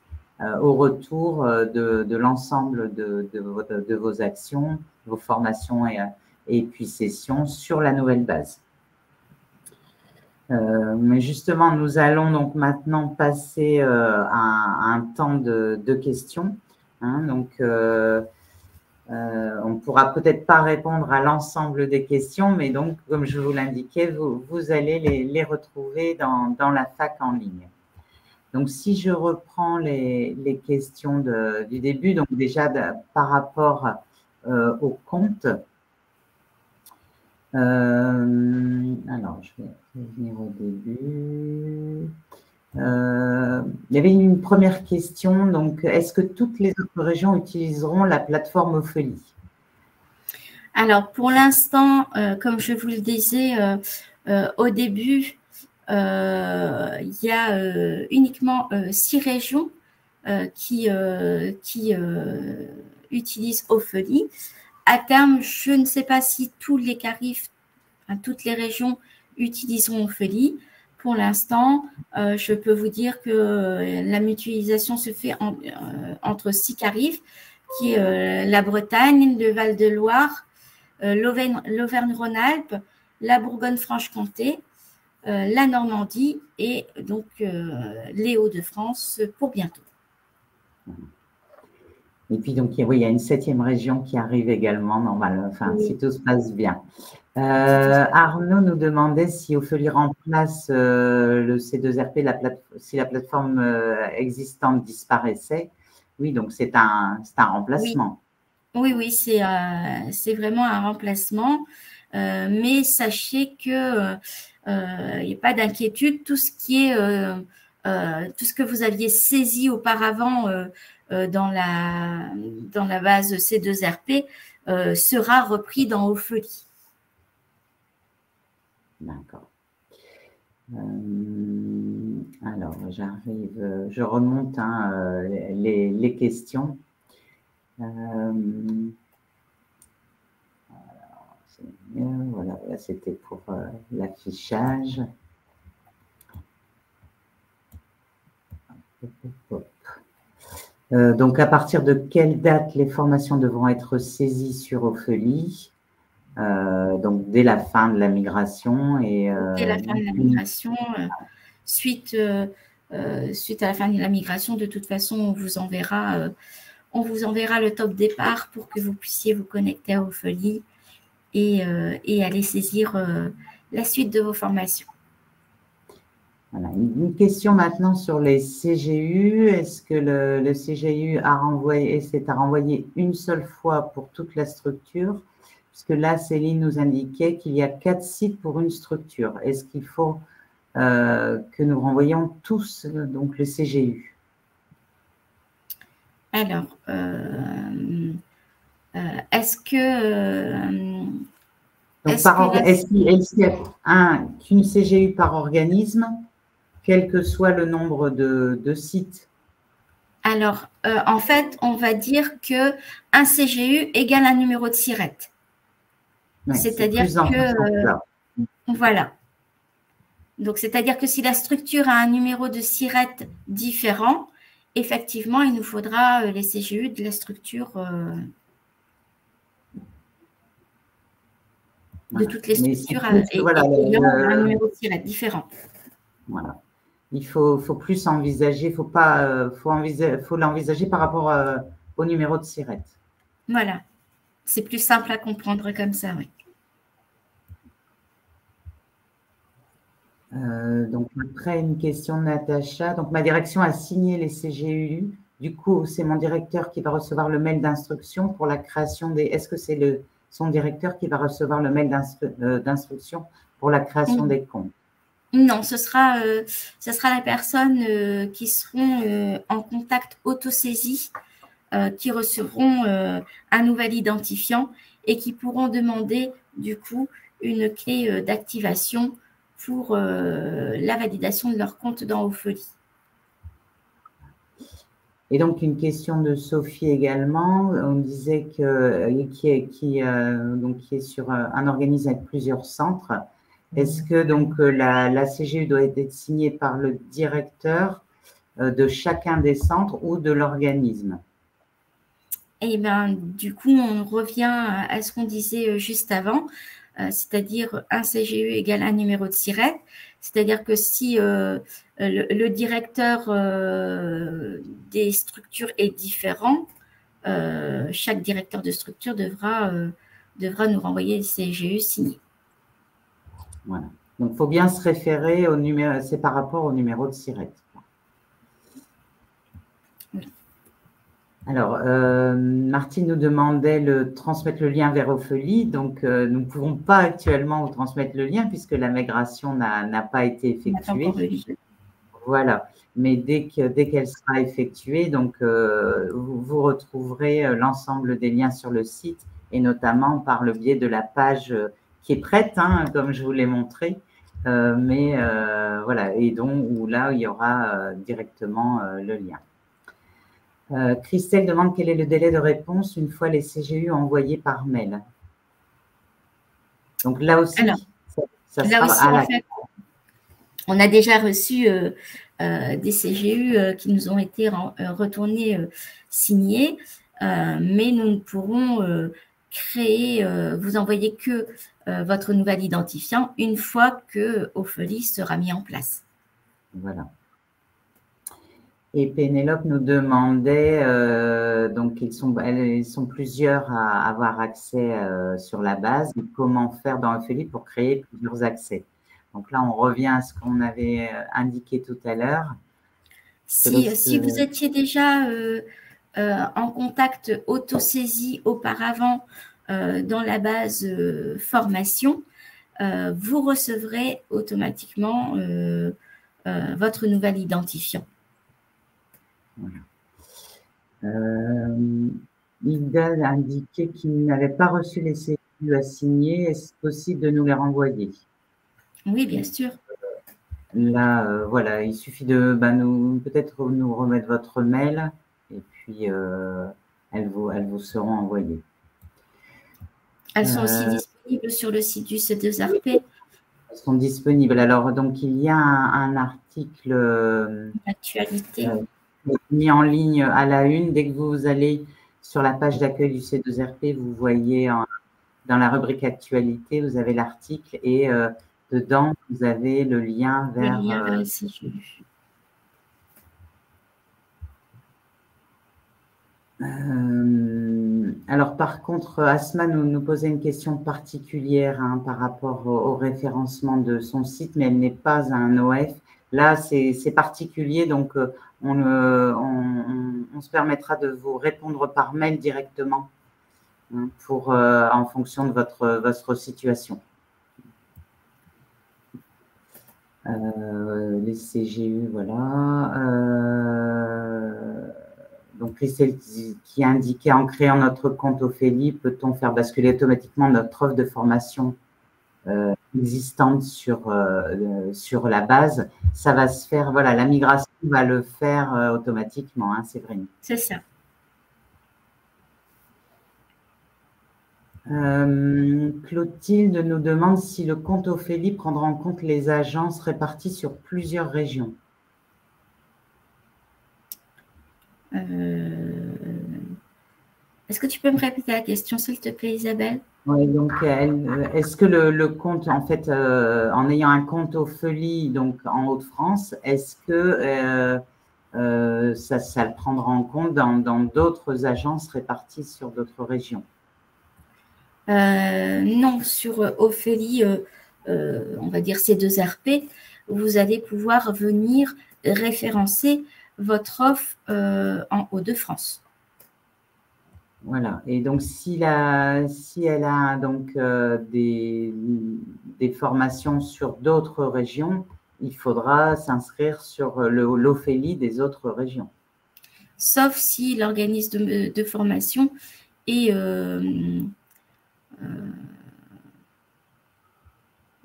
au retour de l'ensemble de vos actions, vos formations et puis sessions sur la nouvelle base. Mais justement, nous allons donc maintenant passer à un temps de questions. Hein, donc, on ne pourra peut-être pas répondre à l'ensemble des questions, mais donc, comme je vous l'indiquais, vous allez les retrouver dans la fac en ligne. Donc, si je reprends les questions du début, donc déjà par rapport au compte, alors, je vais revenir au début. Il y avait une première question, donc est-ce que toutes les autres régions utiliseront la plateforme Ophélie? Alors, pour l'instant, comme je vous le disais au début, il y a uniquement 6 régions qui utilisent Ophélie. À terme, je ne sais pas si tous les CARIF, toutes les régions utiliseront Ophélie. Pour l'instant, je peux vous dire que la mutualisation se fait entre 6 CARIF, qui est la Bretagne, le Val-de-Loire, l'Auvergne-Rhône-Alpes, la Bourgogne-Franche-Comté, la Normandie et donc les Hauts-de-France pour bientôt. Et puis, donc, oui, il y a une 7e région qui arrive également, normalement, enfin, si tout se passe bien. Arnaud nous demandait si Ophélie remplace le C2RP, si la plateforme existante disparaissait. Oui, donc c'est un remplacement. Oui, c'est vraiment un remplacement. Mais sachez que il n'y a pas d'inquiétude. Tout ce que vous aviez saisi auparavant dans la base C2RP sera repris dans Ophélie. D'accord. Alors, je remonte les questions. Voilà, c'était pour l'affichage. Donc, à partir de quelle date les formations devront être saisies sur Ophélie? Donc, dès la fin de la migration. Dès la fin de la migration, suite suite à la fin de la migration, de toute façon, on vous enverra le top départ pour que vous puissiez vous connecter à Ophélie et aller saisir la suite de vos formations. Voilà. Une question maintenant sur les CGU. Est-ce que le CGU s'est renvoyé une seule fois pour toute la structure? Puisque là, Céline nous indiquait qu'il y a 4 sites pour une structure. Est-ce qu'il faut que nous renvoyions tous donc le CGU? Alors, est-ce que... est-ce qu'il y a qu'une CGU par organisme, quel que soit le nombre de sites? Alors, en fait, on va dire qu'un CGU égale un numéro de SIRET. Ouais, c'est-à-dire que… Voilà. Donc, c'est-à-dire que si la structure a un numéro de SIRET différent, effectivement, il nous faudra les CGU de la structure… de toutes les structures ayant un numéro de SIRET différent. Voilà. Il faut plus envisager, faut l'envisager par rapport au numéro de SIRET. Voilà. C'est plus simple à comprendre comme ça, oui. Donc, après, une question de Natacha. Donc, ma direction a signé les CGU. Du coup, c'est mon directeur qui va recevoir le mail d'instruction pour la création des… Est-ce que c'est son directeur qui va recevoir le mail d'instruction pour la création des comptes? Non, ce sera la personne qui seront en contact autosaisie, qui recevront un nouvel identifiant et qui pourront demander du coup une clé d'activation pour la validation de leur compte dans Ophélie. Et donc, une question de Sophie également. On disait qui est sur un organisme avec plusieurs centres. Est-ce que donc la CGU doit être signée par le directeur de chacun des centres ou de l'organisme? Eh bien, du coup, on revient à ce qu'on disait juste avant, c'est-à-dire un CGU égale un numéro de SIRET. C'est-à-dire que si le directeur des structures est différent, chaque directeur de structure devra nous renvoyer le CGU signé. Voilà. Donc, il faut bien se référer au numéro, c'est par rapport au numéro de SIRET. Oui. Alors, Martine nous demandait de transmettre le lien vers Ophélie. Donc, nous ne pouvons pas actuellement vous transmettre le lien puisque la migration n'a pas été effectuée. Voilà. Mais dès qu'elle sera effectuée, donc, vous retrouverez l'ensemble des liens sur le site et notamment par le biais de la page qui est prête, hein, comme je vous l'ai montré. Voilà, et donc où là, il y aura directement le lien. Christelle demande quel est le délai de réponse une fois les CGU envoyés par mail. Donc là aussi, alors, ça sera en fait, on a déjà reçu des CGU qui nous ont été retournés signés, mais nous ne pourrons vous envoyer que votre nouvel identifiant une fois que Ophélie sera mis en place. Voilà. Et Pénélope nous demandait, donc ils sont plusieurs à avoir accès sur la base, comment faire dans Ophélie pour créer plusieurs accès. Donc là, on revient à ce qu'on avait indiqué tout à l'heure. Si vous étiez déjà en contact autosaisie auparavant dans la base formation, vous recevrez automatiquement votre nouvel identifiant. Voilà. Hilda a indiqué qu'il n'avait pas reçu les CGU à signer. Est-ce possible de nous les renvoyer? Oui, bien sûr. Là, voilà, il suffit de peut-être nous remettre votre mail et puis elles vous seront envoyées. Elles sont aussi disponibles sur le site du C2RP. Elles sont disponibles. Alors, donc, il y a un article actualité mis en ligne à la une. Dès que vous allez sur la page d'accueil du C2RP, vous voyez dans la rubrique actualité, vous avez l'article et dedans, vous avez le lien vers le CGU. Alors, par contre, Asma nous posait une question particulière par rapport au référencement de son site, mais elle n'est pas un OF. Là, c'est particulier, donc on se permettra de vous répondre par mail directement en fonction de votre situation. Les CGU, voilà. Donc, Christelle qui indiquait en créant notre compte Ophélie, peut-on faire basculer automatiquement notre offre de formation existante sur la base? Ça va se faire, voilà, la migration va le faire automatiquement, hein, c'est vrai. C'est ça. Clotilde nous demande si le compte Ophélie prendra en compte les agences réparties sur plusieurs régions. Est-ce que tu peux me répéter la question, s'il te plaît, Isabelle? Oui, donc est-ce que le compte, en fait, en ayant un compte Ophélie, donc en Hauts-de-France, est-ce que ça le prendra en compte dans d'autres agences réparties sur d'autres régions? Non, sur Ophélie, on va dire C2RP, vous allez pouvoir venir référencer votre offre en Hauts-de-France. Voilà. Et donc, si elle a donc des formations sur d'autres régions, il faudra s'inscrire sur l'Ophélie des autres régions. Sauf si l'organisme de formation est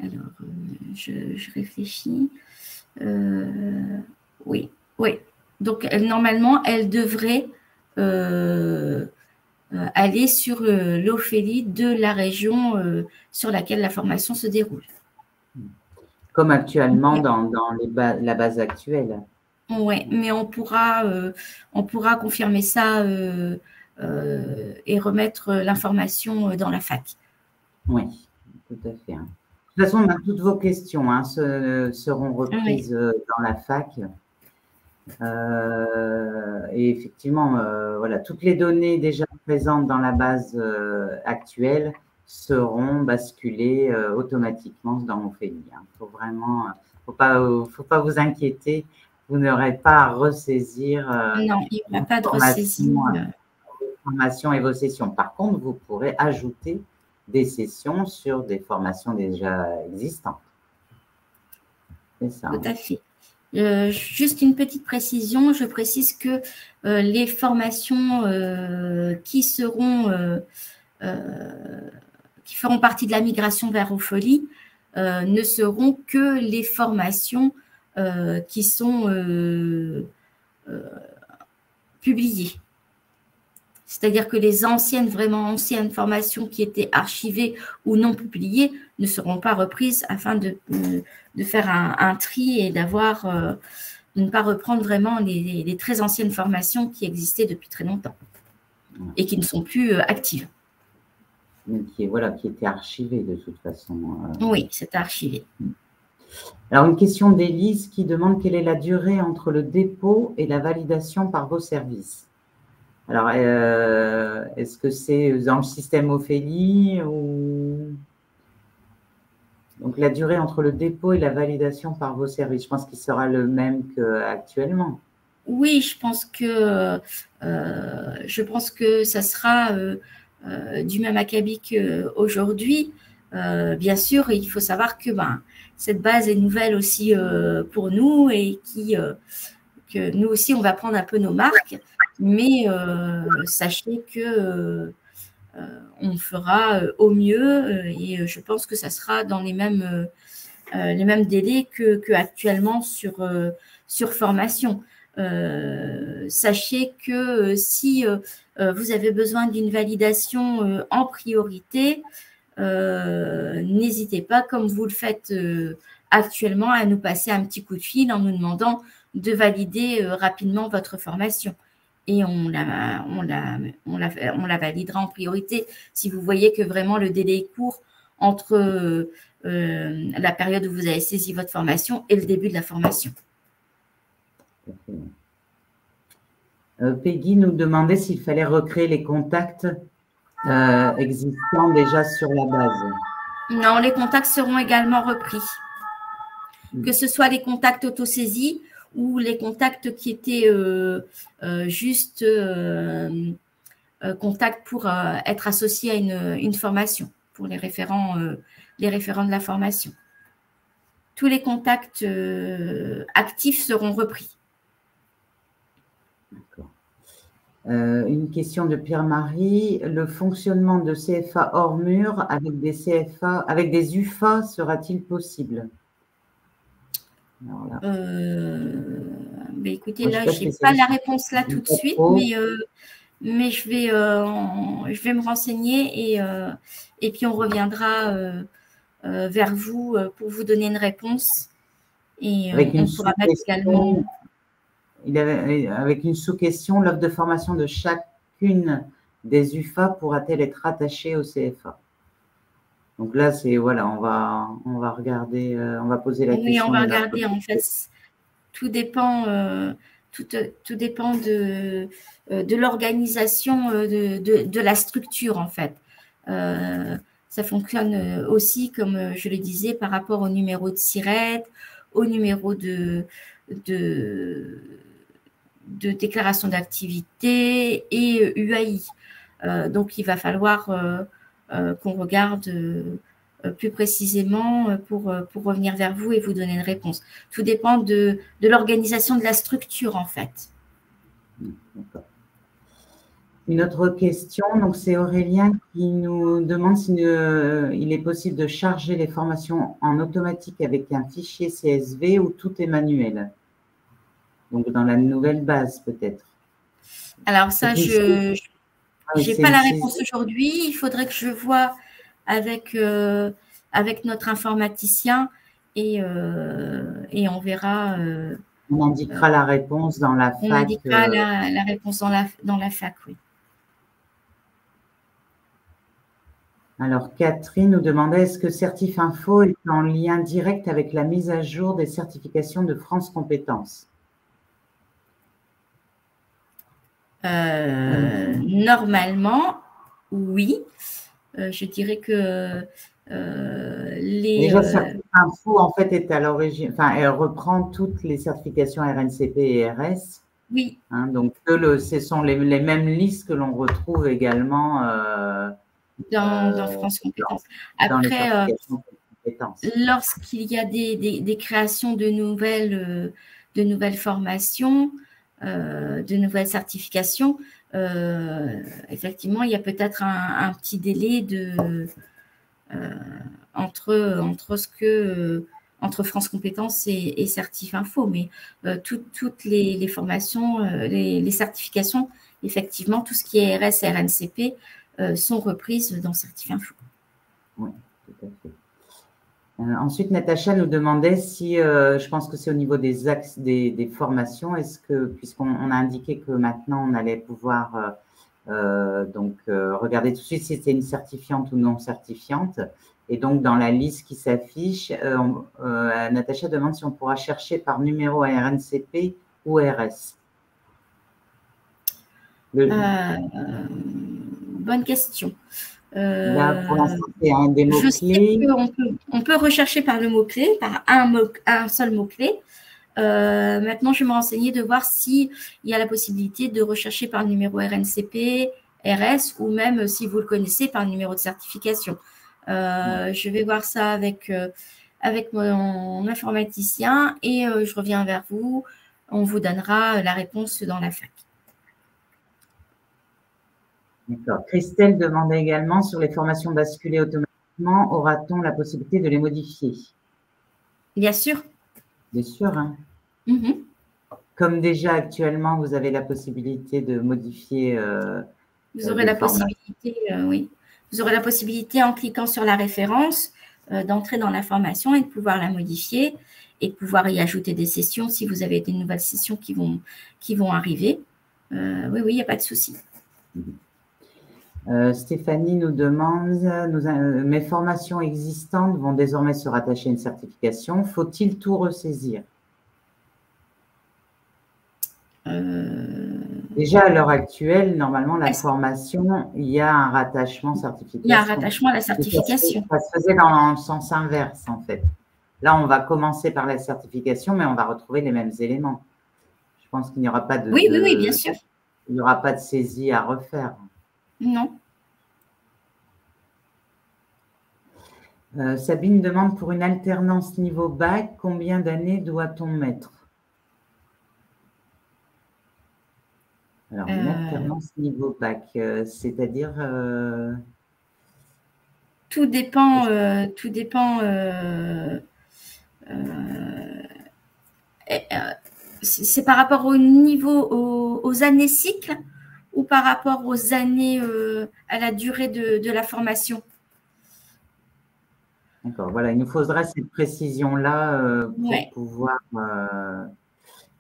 alors, je réfléchis. Oui. Donc, normalement, elle devrait aller sur l'Ophélie de la région sur laquelle la formation se déroule. Comme actuellement dans la base actuelle. Oui, mais on pourra confirmer ça et remettre l'information dans la fac. Oui, tout à fait. De toute façon, toutes vos questions seront reprises dans la fac. Et effectivement, voilà, toutes les données déjà présentes dans la base actuelle seront basculées automatiquement dans Ophélie. Faut vraiment, faut pas vous inquiéter, vous n'aurez pas à ressaisir non, il n'y a pas de ressaisie. Formations et vos sessions. Par contre, vous pourrez ajouter des sessions sur des formations déjà existantes. C'est ça. Tout à fait. Juste une petite précision, je précise que les formations qui feront partie de la migration vers Ophélie ne seront que les formations qui sont publiées. C'est-à-dire que les vraiment anciennes formations qui étaient archivées ou non publiées ne seront pas reprises afin de faire un tri et de ne pas reprendre vraiment les très anciennes formations qui existaient depuis très longtemps et qui ne sont plus actives. Mais qui étaient archivées de toute façon. Oui, c'est archivé. Alors, une question d'Élise qui demande quelle est la durée entre le dépôt et la validation par vos services. Alors, est-ce que c'est dans le système Ophélie ou… Donc, la durée entre le dépôt et la validation par vos services, je pense qu'il sera le même qu'actuellement. Oui, je pense que ça sera du même acabit qu'aujourd'hui. Bien sûr, il faut savoir que cette base est nouvelle aussi pour nous et que nous aussi, on va prendre un peu nos marques. Mais sachez que on fera au mieux et je pense que ça sera dans les mêmes délais que actuellement sur formation. Sachez que si vous avez besoin d'une validation en priorité, n'hésitez pas, comme vous le faites actuellement, à nous passer un petit coup de fil en nous demandant de valider rapidement votre formation. Et on la validera en priorité si vous voyez que vraiment le délai est court entre la période où vous avez saisi votre formation et le début de la formation. Peggy nous demandait s'il fallait recréer les contacts existants déjà sur la base. Non, les contacts seront également repris. Que ce soit les contacts autosaisis ou les contacts qui étaient juste contacts pour être associés à une formation, pour les référents de la formation. Tous les contacts actifs seront repris. D'accord. Une question de Pierre-Marie. Le fonctionnement de CFA hors mur avec des UFA sera-t-il possible? Mais écoutez, là, je n'ai pas la réponse là tout de suite, mais je vais me renseigner et puis on reviendra vers vous pour vous donner une réponse. Et on pourra mettre également… Avec une sous-question, l'offre de formation de chacune des UFA pourra-t-elle être attachée au CFA? Donc là, c'est voilà, on va regarder, on va poser la question. Oui, on va regarder en fait. Tout dépend de l'organisation de la structure en fait. Ça fonctionne aussi, comme je le disais, par rapport au numéro de SIRET, au numéro de déclaration d'activité et UAI. Donc, il va falloir qu'on regarde plus précisément pour revenir vers vous et vous donner une réponse. Tout dépend de l'organisation de la structure, en fait. Une autre question, donc c'est Aurélien qui nous demande s'il est possible de charger les formations en automatique avec un fichier CSV ou tout est manuel. Donc, dans la nouvelle base, peut-être. Alors, ça, je n'ai pas la réponse aujourd'hui. Il faudrait que je vois avec notre informaticien et on verra. On indiquera la réponse dans la fac. On indiquera la réponse dans la fac, oui. Alors, Catherine nous demandait, est-ce que Certifinfo est en lien direct avec la mise à jour des certifications de France Compétences? Normalement, oui. Je dirais que Déjà, Certifinfo, en fait, est à l'origine, enfin, elle reprend toutes les certifications RNCP et RS. Oui. Hein, donc, ce sont les mêmes listes que l'on retrouve également dans France Compétences. Après, lorsqu'il y a des créations de nouvelles formations, de nouvelles certifications, effectivement, il y a peut-être un petit délai entre France Compétences et Certifinfo, mais toutes les formations, les certifications, effectivement, tout ce qui est RS et RNCP sont reprises dans Certifinfo. Oui, tout à fait. Ensuite, Natacha nous demandait si, je pense que c'est au niveau des axes des formations, est-ce que, puisqu'on a indiqué que maintenant on allait pouvoir regarder tout de suite si c'était une certifiante ou non certifiante, et donc dans la liste qui s'affiche, Natacha demande si on pourra chercher par numéro à RNCP ou RS. Bonne question. Là, pour l'instant, c'est un des mots-clés. On peut rechercher par le mot-clé, par un seul mot-clé. Maintenant, je vais me renseigner de voir s'il y a la possibilité de rechercher par le numéro RNCP, RS, ou même, si vous le connaissez, par le numéro de certification. Je vais voir ça avec mon informaticien et je reviens vers vous. On vous donnera la réponse dans la fac. D'accord. Christelle demandait également sur les formations basculées automatiquement, aura-t-on la possibilité de les modifier? Bien sûr. Bien sûr. Hein. Comme déjà actuellement, vous avez la possibilité de modifier. Vous aurez la possibilité, oui. Vous aurez la possibilité en cliquant sur la référence d'entrer dans la formation et de pouvoir la modifier et de pouvoir y ajouter des sessions si vous avez des nouvelles sessions qui vont arriver. Oui, il n'y a pas de souci. Stéphanie nous demande, mes formations existantes vont désormais se rattacher à une certification. Faut-il tout ressaisir? Déjà, à l'heure actuelle, normalement, la formation, il y a un rattachement certification. Il y a un rattachement à la certification. Ça se faisait dans le sens inverse, en fait. Là, on va commencer par la certification, mais on va retrouver les mêmes éléments. Je pense qu'il n'y aura pas de… Oui, oui, bien sûr. Il n'y aura pas de saisie à refaire. Non. Sabine demande, pour une alternance niveau bac, combien d'années doit-on mettre? Alors, une alternance niveau bac, c'est-à-dire… Tout dépend, c'est par rapport au niveau, aux années cycles ou par rapport aux années, à la durée de la formation? D'accord, voilà, il nous faudra cette précision-là pour pouvoir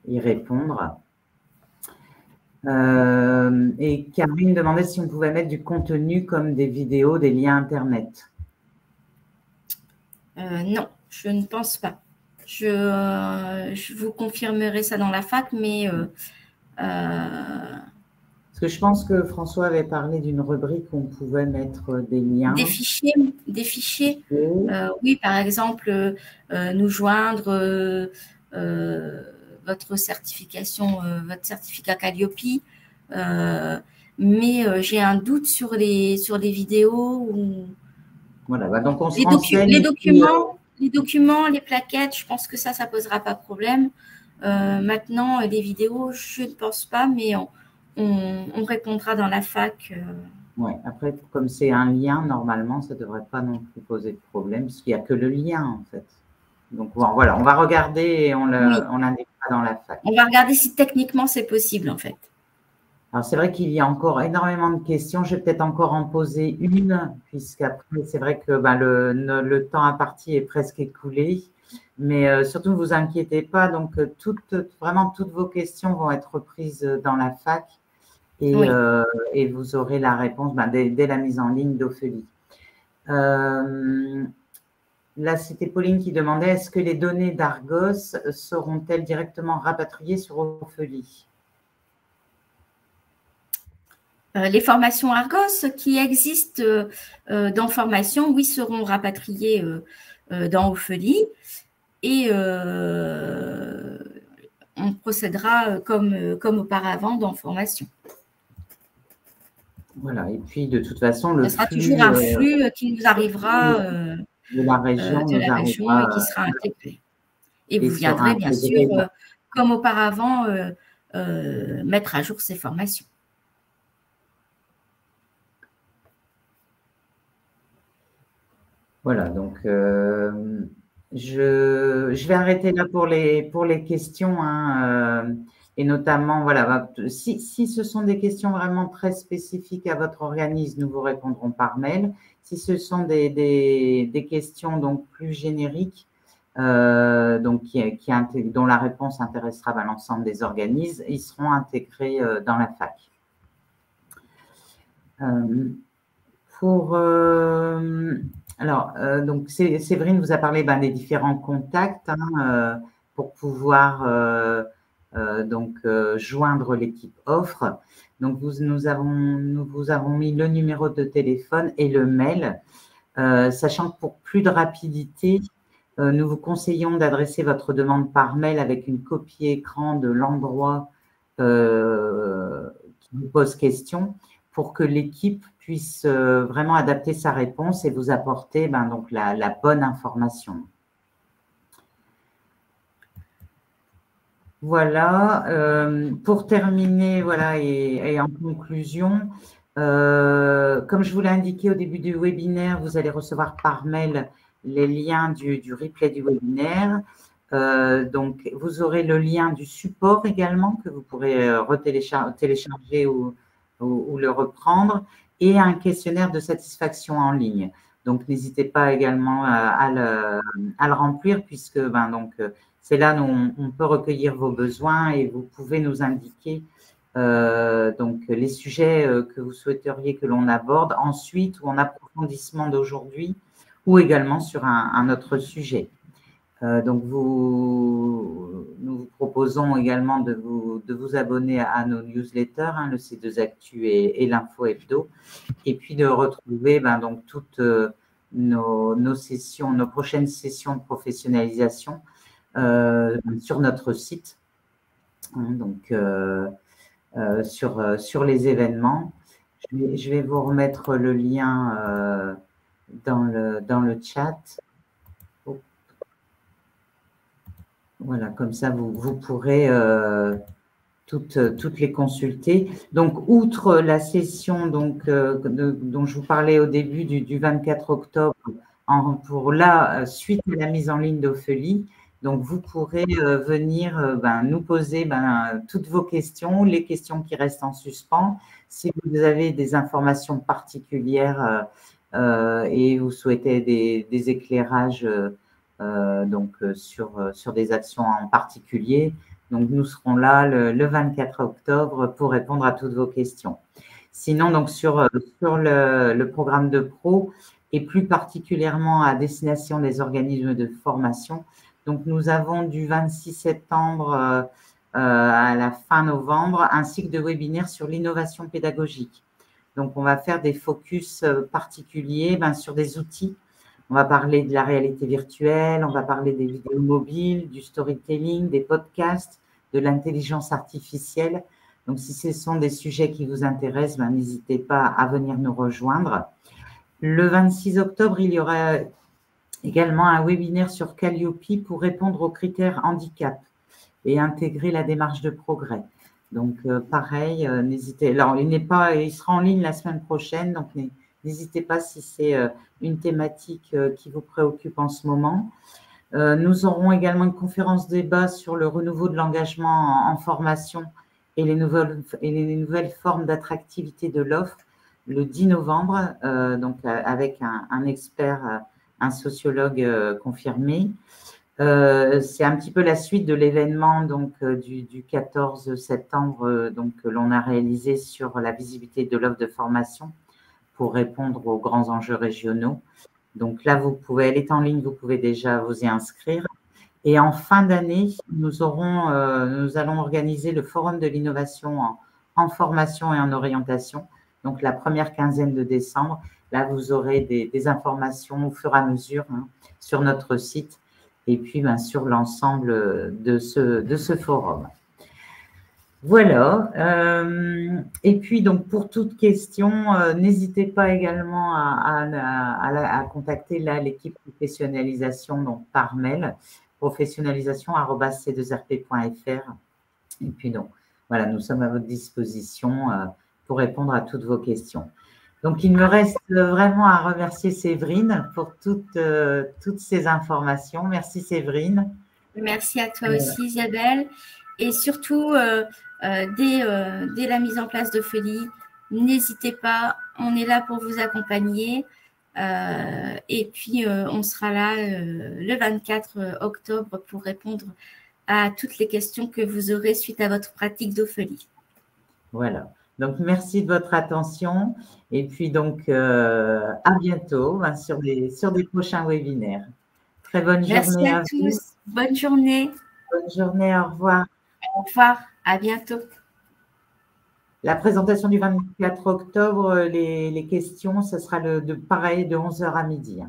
y répondre. Et Karine demandait si on pouvait mettre du contenu comme des vidéos, des liens Internet. Non, je ne pense pas. Je vous confirmerai ça dans la fac, mais… Parce que je pense que François avait parlé d'une rubrique où on pouvait mettre des liens. Des fichiers. Oui, par exemple, nous joindre votre certificat Calliope. Mais j'ai un doute sur les vidéos. Voilà, donc on se renseigne. Les documents, les plaquettes, je pense que ça ne posera pas de problème. Maintenant, les vidéos, je ne pense pas, mais on répondra dans la fac. Oui, après, comme c'est un lien, normalement, ça ne devrait pas non plus poser de problème, parce qu'il n'y a que le lien, en fait. Donc, voilà, on va regarder et on l'indiquera dans la fac. On va regarder si techniquement c'est possible, en fait. Alors, c'est vrai qu'il y a encore énormément de questions. Je vais peut-être encore en poser une, puisqu'après, c'est vrai que le temps imparti est presque écoulé. Mais surtout, ne vous inquiétez pas. Donc, vraiment, toutes vos questions vont être prises dans la fac. Et vous aurez la réponse dès la mise en ligne d'Ophélie. Là, c'était Pauline qui demandait, est-ce que les données d'Argos seront-elles directement rapatriées sur Ophélie? Les formations Argos qui existent dans formation, oui, seront rapatriées dans Ophélie. Et on procédera comme auparavant dans formation. Voilà, et puis de toute façon, le flux… Ce sera toujours un flux qui nous arrivera de la région, et qui sera intégré. Et vous viendrez, bien sûr, comme auparavant, mettre à jour ces formations. Voilà, donc je vais arrêter là pour les questions. Et notamment, voilà, si ce sont des questions vraiment très spécifiques à votre organisme, nous vous répondrons par mail. Si ce sont des questions donc plus génériques, donc dont la réponse intéressera l'ensemble des organismes, ils seront intégrés dans la fac. Donc Séverine vous a parlé des différents contacts pour pouvoir joindre l'équipe offre. Donc, nous vous avons mis le numéro de téléphone et le mail, sachant que pour plus de rapidité, nous vous conseillons d'adresser votre demande par mail avec une copie écran de l'endroit qui vous pose question pour que l'équipe puisse vraiment adapter sa réponse et vous apporter donc la bonne information. Voilà, pour terminer, voilà, et en conclusion, comme je vous l'ai indiqué au début du webinaire, vous allez recevoir par mail les liens du replay du webinaire. Donc, vous aurez le lien du support également que vous pourrez télécharger ou le reprendre, et un questionnaire de satisfaction en ligne. Donc, n'hésitez pas également à le remplir, puisque c'est là où on peut recueillir vos besoins et vous pouvez nous indiquer les sujets que vous souhaiteriez que l'on aborde ensuite ou en approfondissement d'aujourd'hui ou également sur un autre sujet. Donc, nous vous proposons également de vous abonner à nos newsletters, le C2 Actu et l'Info Hebdo, et puis de retrouver donc toutes nos sessions, nos prochaines sessions de professionnalisation sur notre site, donc sur les événements. Je vais vous remettre le lien dans le chat. Voilà, comme ça, vous pourrez toutes les consulter. Donc, outre la session dont je vous parlais au début du 24 octobre, pour la suite à la mise en ligne d'Ophélie, donc vous pourrez venir nous poser toutes vos questions, les questions qui restent en suspens. Si vous avez des informations particulières et vous souhaitez des éclairages sur des actions en particulier. Donc, nous serons là le 24 octobre pour répondre à toutes vos questions. Sinon, donc sur le programme de pro et plus particulièrement à destination des organismes de formation, donc nous avons du 26 septembre à la fin novembre un cycle de webinaires sur l'innovation pédagogique. Donc, on va faire des focus particuliers sur des outils. On va parler de la réalité virtuelle, on va parler des vidéos mobiles, du storytelling, des podcasts, de l'intelligence artificielle. Donc, si ce sont des sujets qui vous intéressent, n'hésitez pas à venir nous rejoindre. Le 26 octobre, il y aura également un webinaire sur Calliope pour répondre aux critères handicap et intégrer la démarche de progrès. Donc, pareil, n'hésitez. Alors, il sera en ligne la semaine prochaine, donc n'hésitez pas si c'est une thématique qui vous préoccupe en ce moment. Nous aurons également une conférence débat sur le renouveau de l'engagement en formation et les nouvelles formes d'attractivité de l'offre le 10 novembre, donc avec un expert, un sociologue confirmé. C'est un petit peu la suite de l'événement du 14 septembre que l'on a réalisé sur la visibilité de l'offre de formation pour répondre aux grands enjeux régionaux. Donc là, elle est en ligne, vous pouvez déjà vous y inscrire. Et en fin d'année, nous allons organiser le Forum de l'innovation en formation et en orientation. Donc la première quinzaine de décembre, là, vous aurez des informations au fur et à mesure sur notre site et puis sur l'ensemble de ce forum. Voilà. Et puis, donc, pour toute question, n'hésitez pas également à contacter l'équipe professionnalisation donc, par mail, professionnalisation@c2rp.fr. Et puis, donc, voilà, nous sommes à votre disposition pour répondre à toutes vos questions. Donc, il me reste vraiment à remercier Séverine pour toutes ces informations. Merci Séverine. Merci à toi aussi Isabelle. Et surtout, dès la mise en place d'Ophélie, n'hésitez pas, on est là pour vous accompagner. Et puis, on sera là le 24 octobre pour répondre à toutes les questions que vous aurez suite à votre pratique d'Ophélie. Voilà. Donc, merci de votre attention. Et puis, donc, à bientôt sur des prochains webinaires. Très bonne journée à tous. Vous. Bonne journée. Bonne journée. Au revoir. Au revoir. À bientôt. La présentation du 24 octobre, les questions, ce sera pareil de 11h à midi.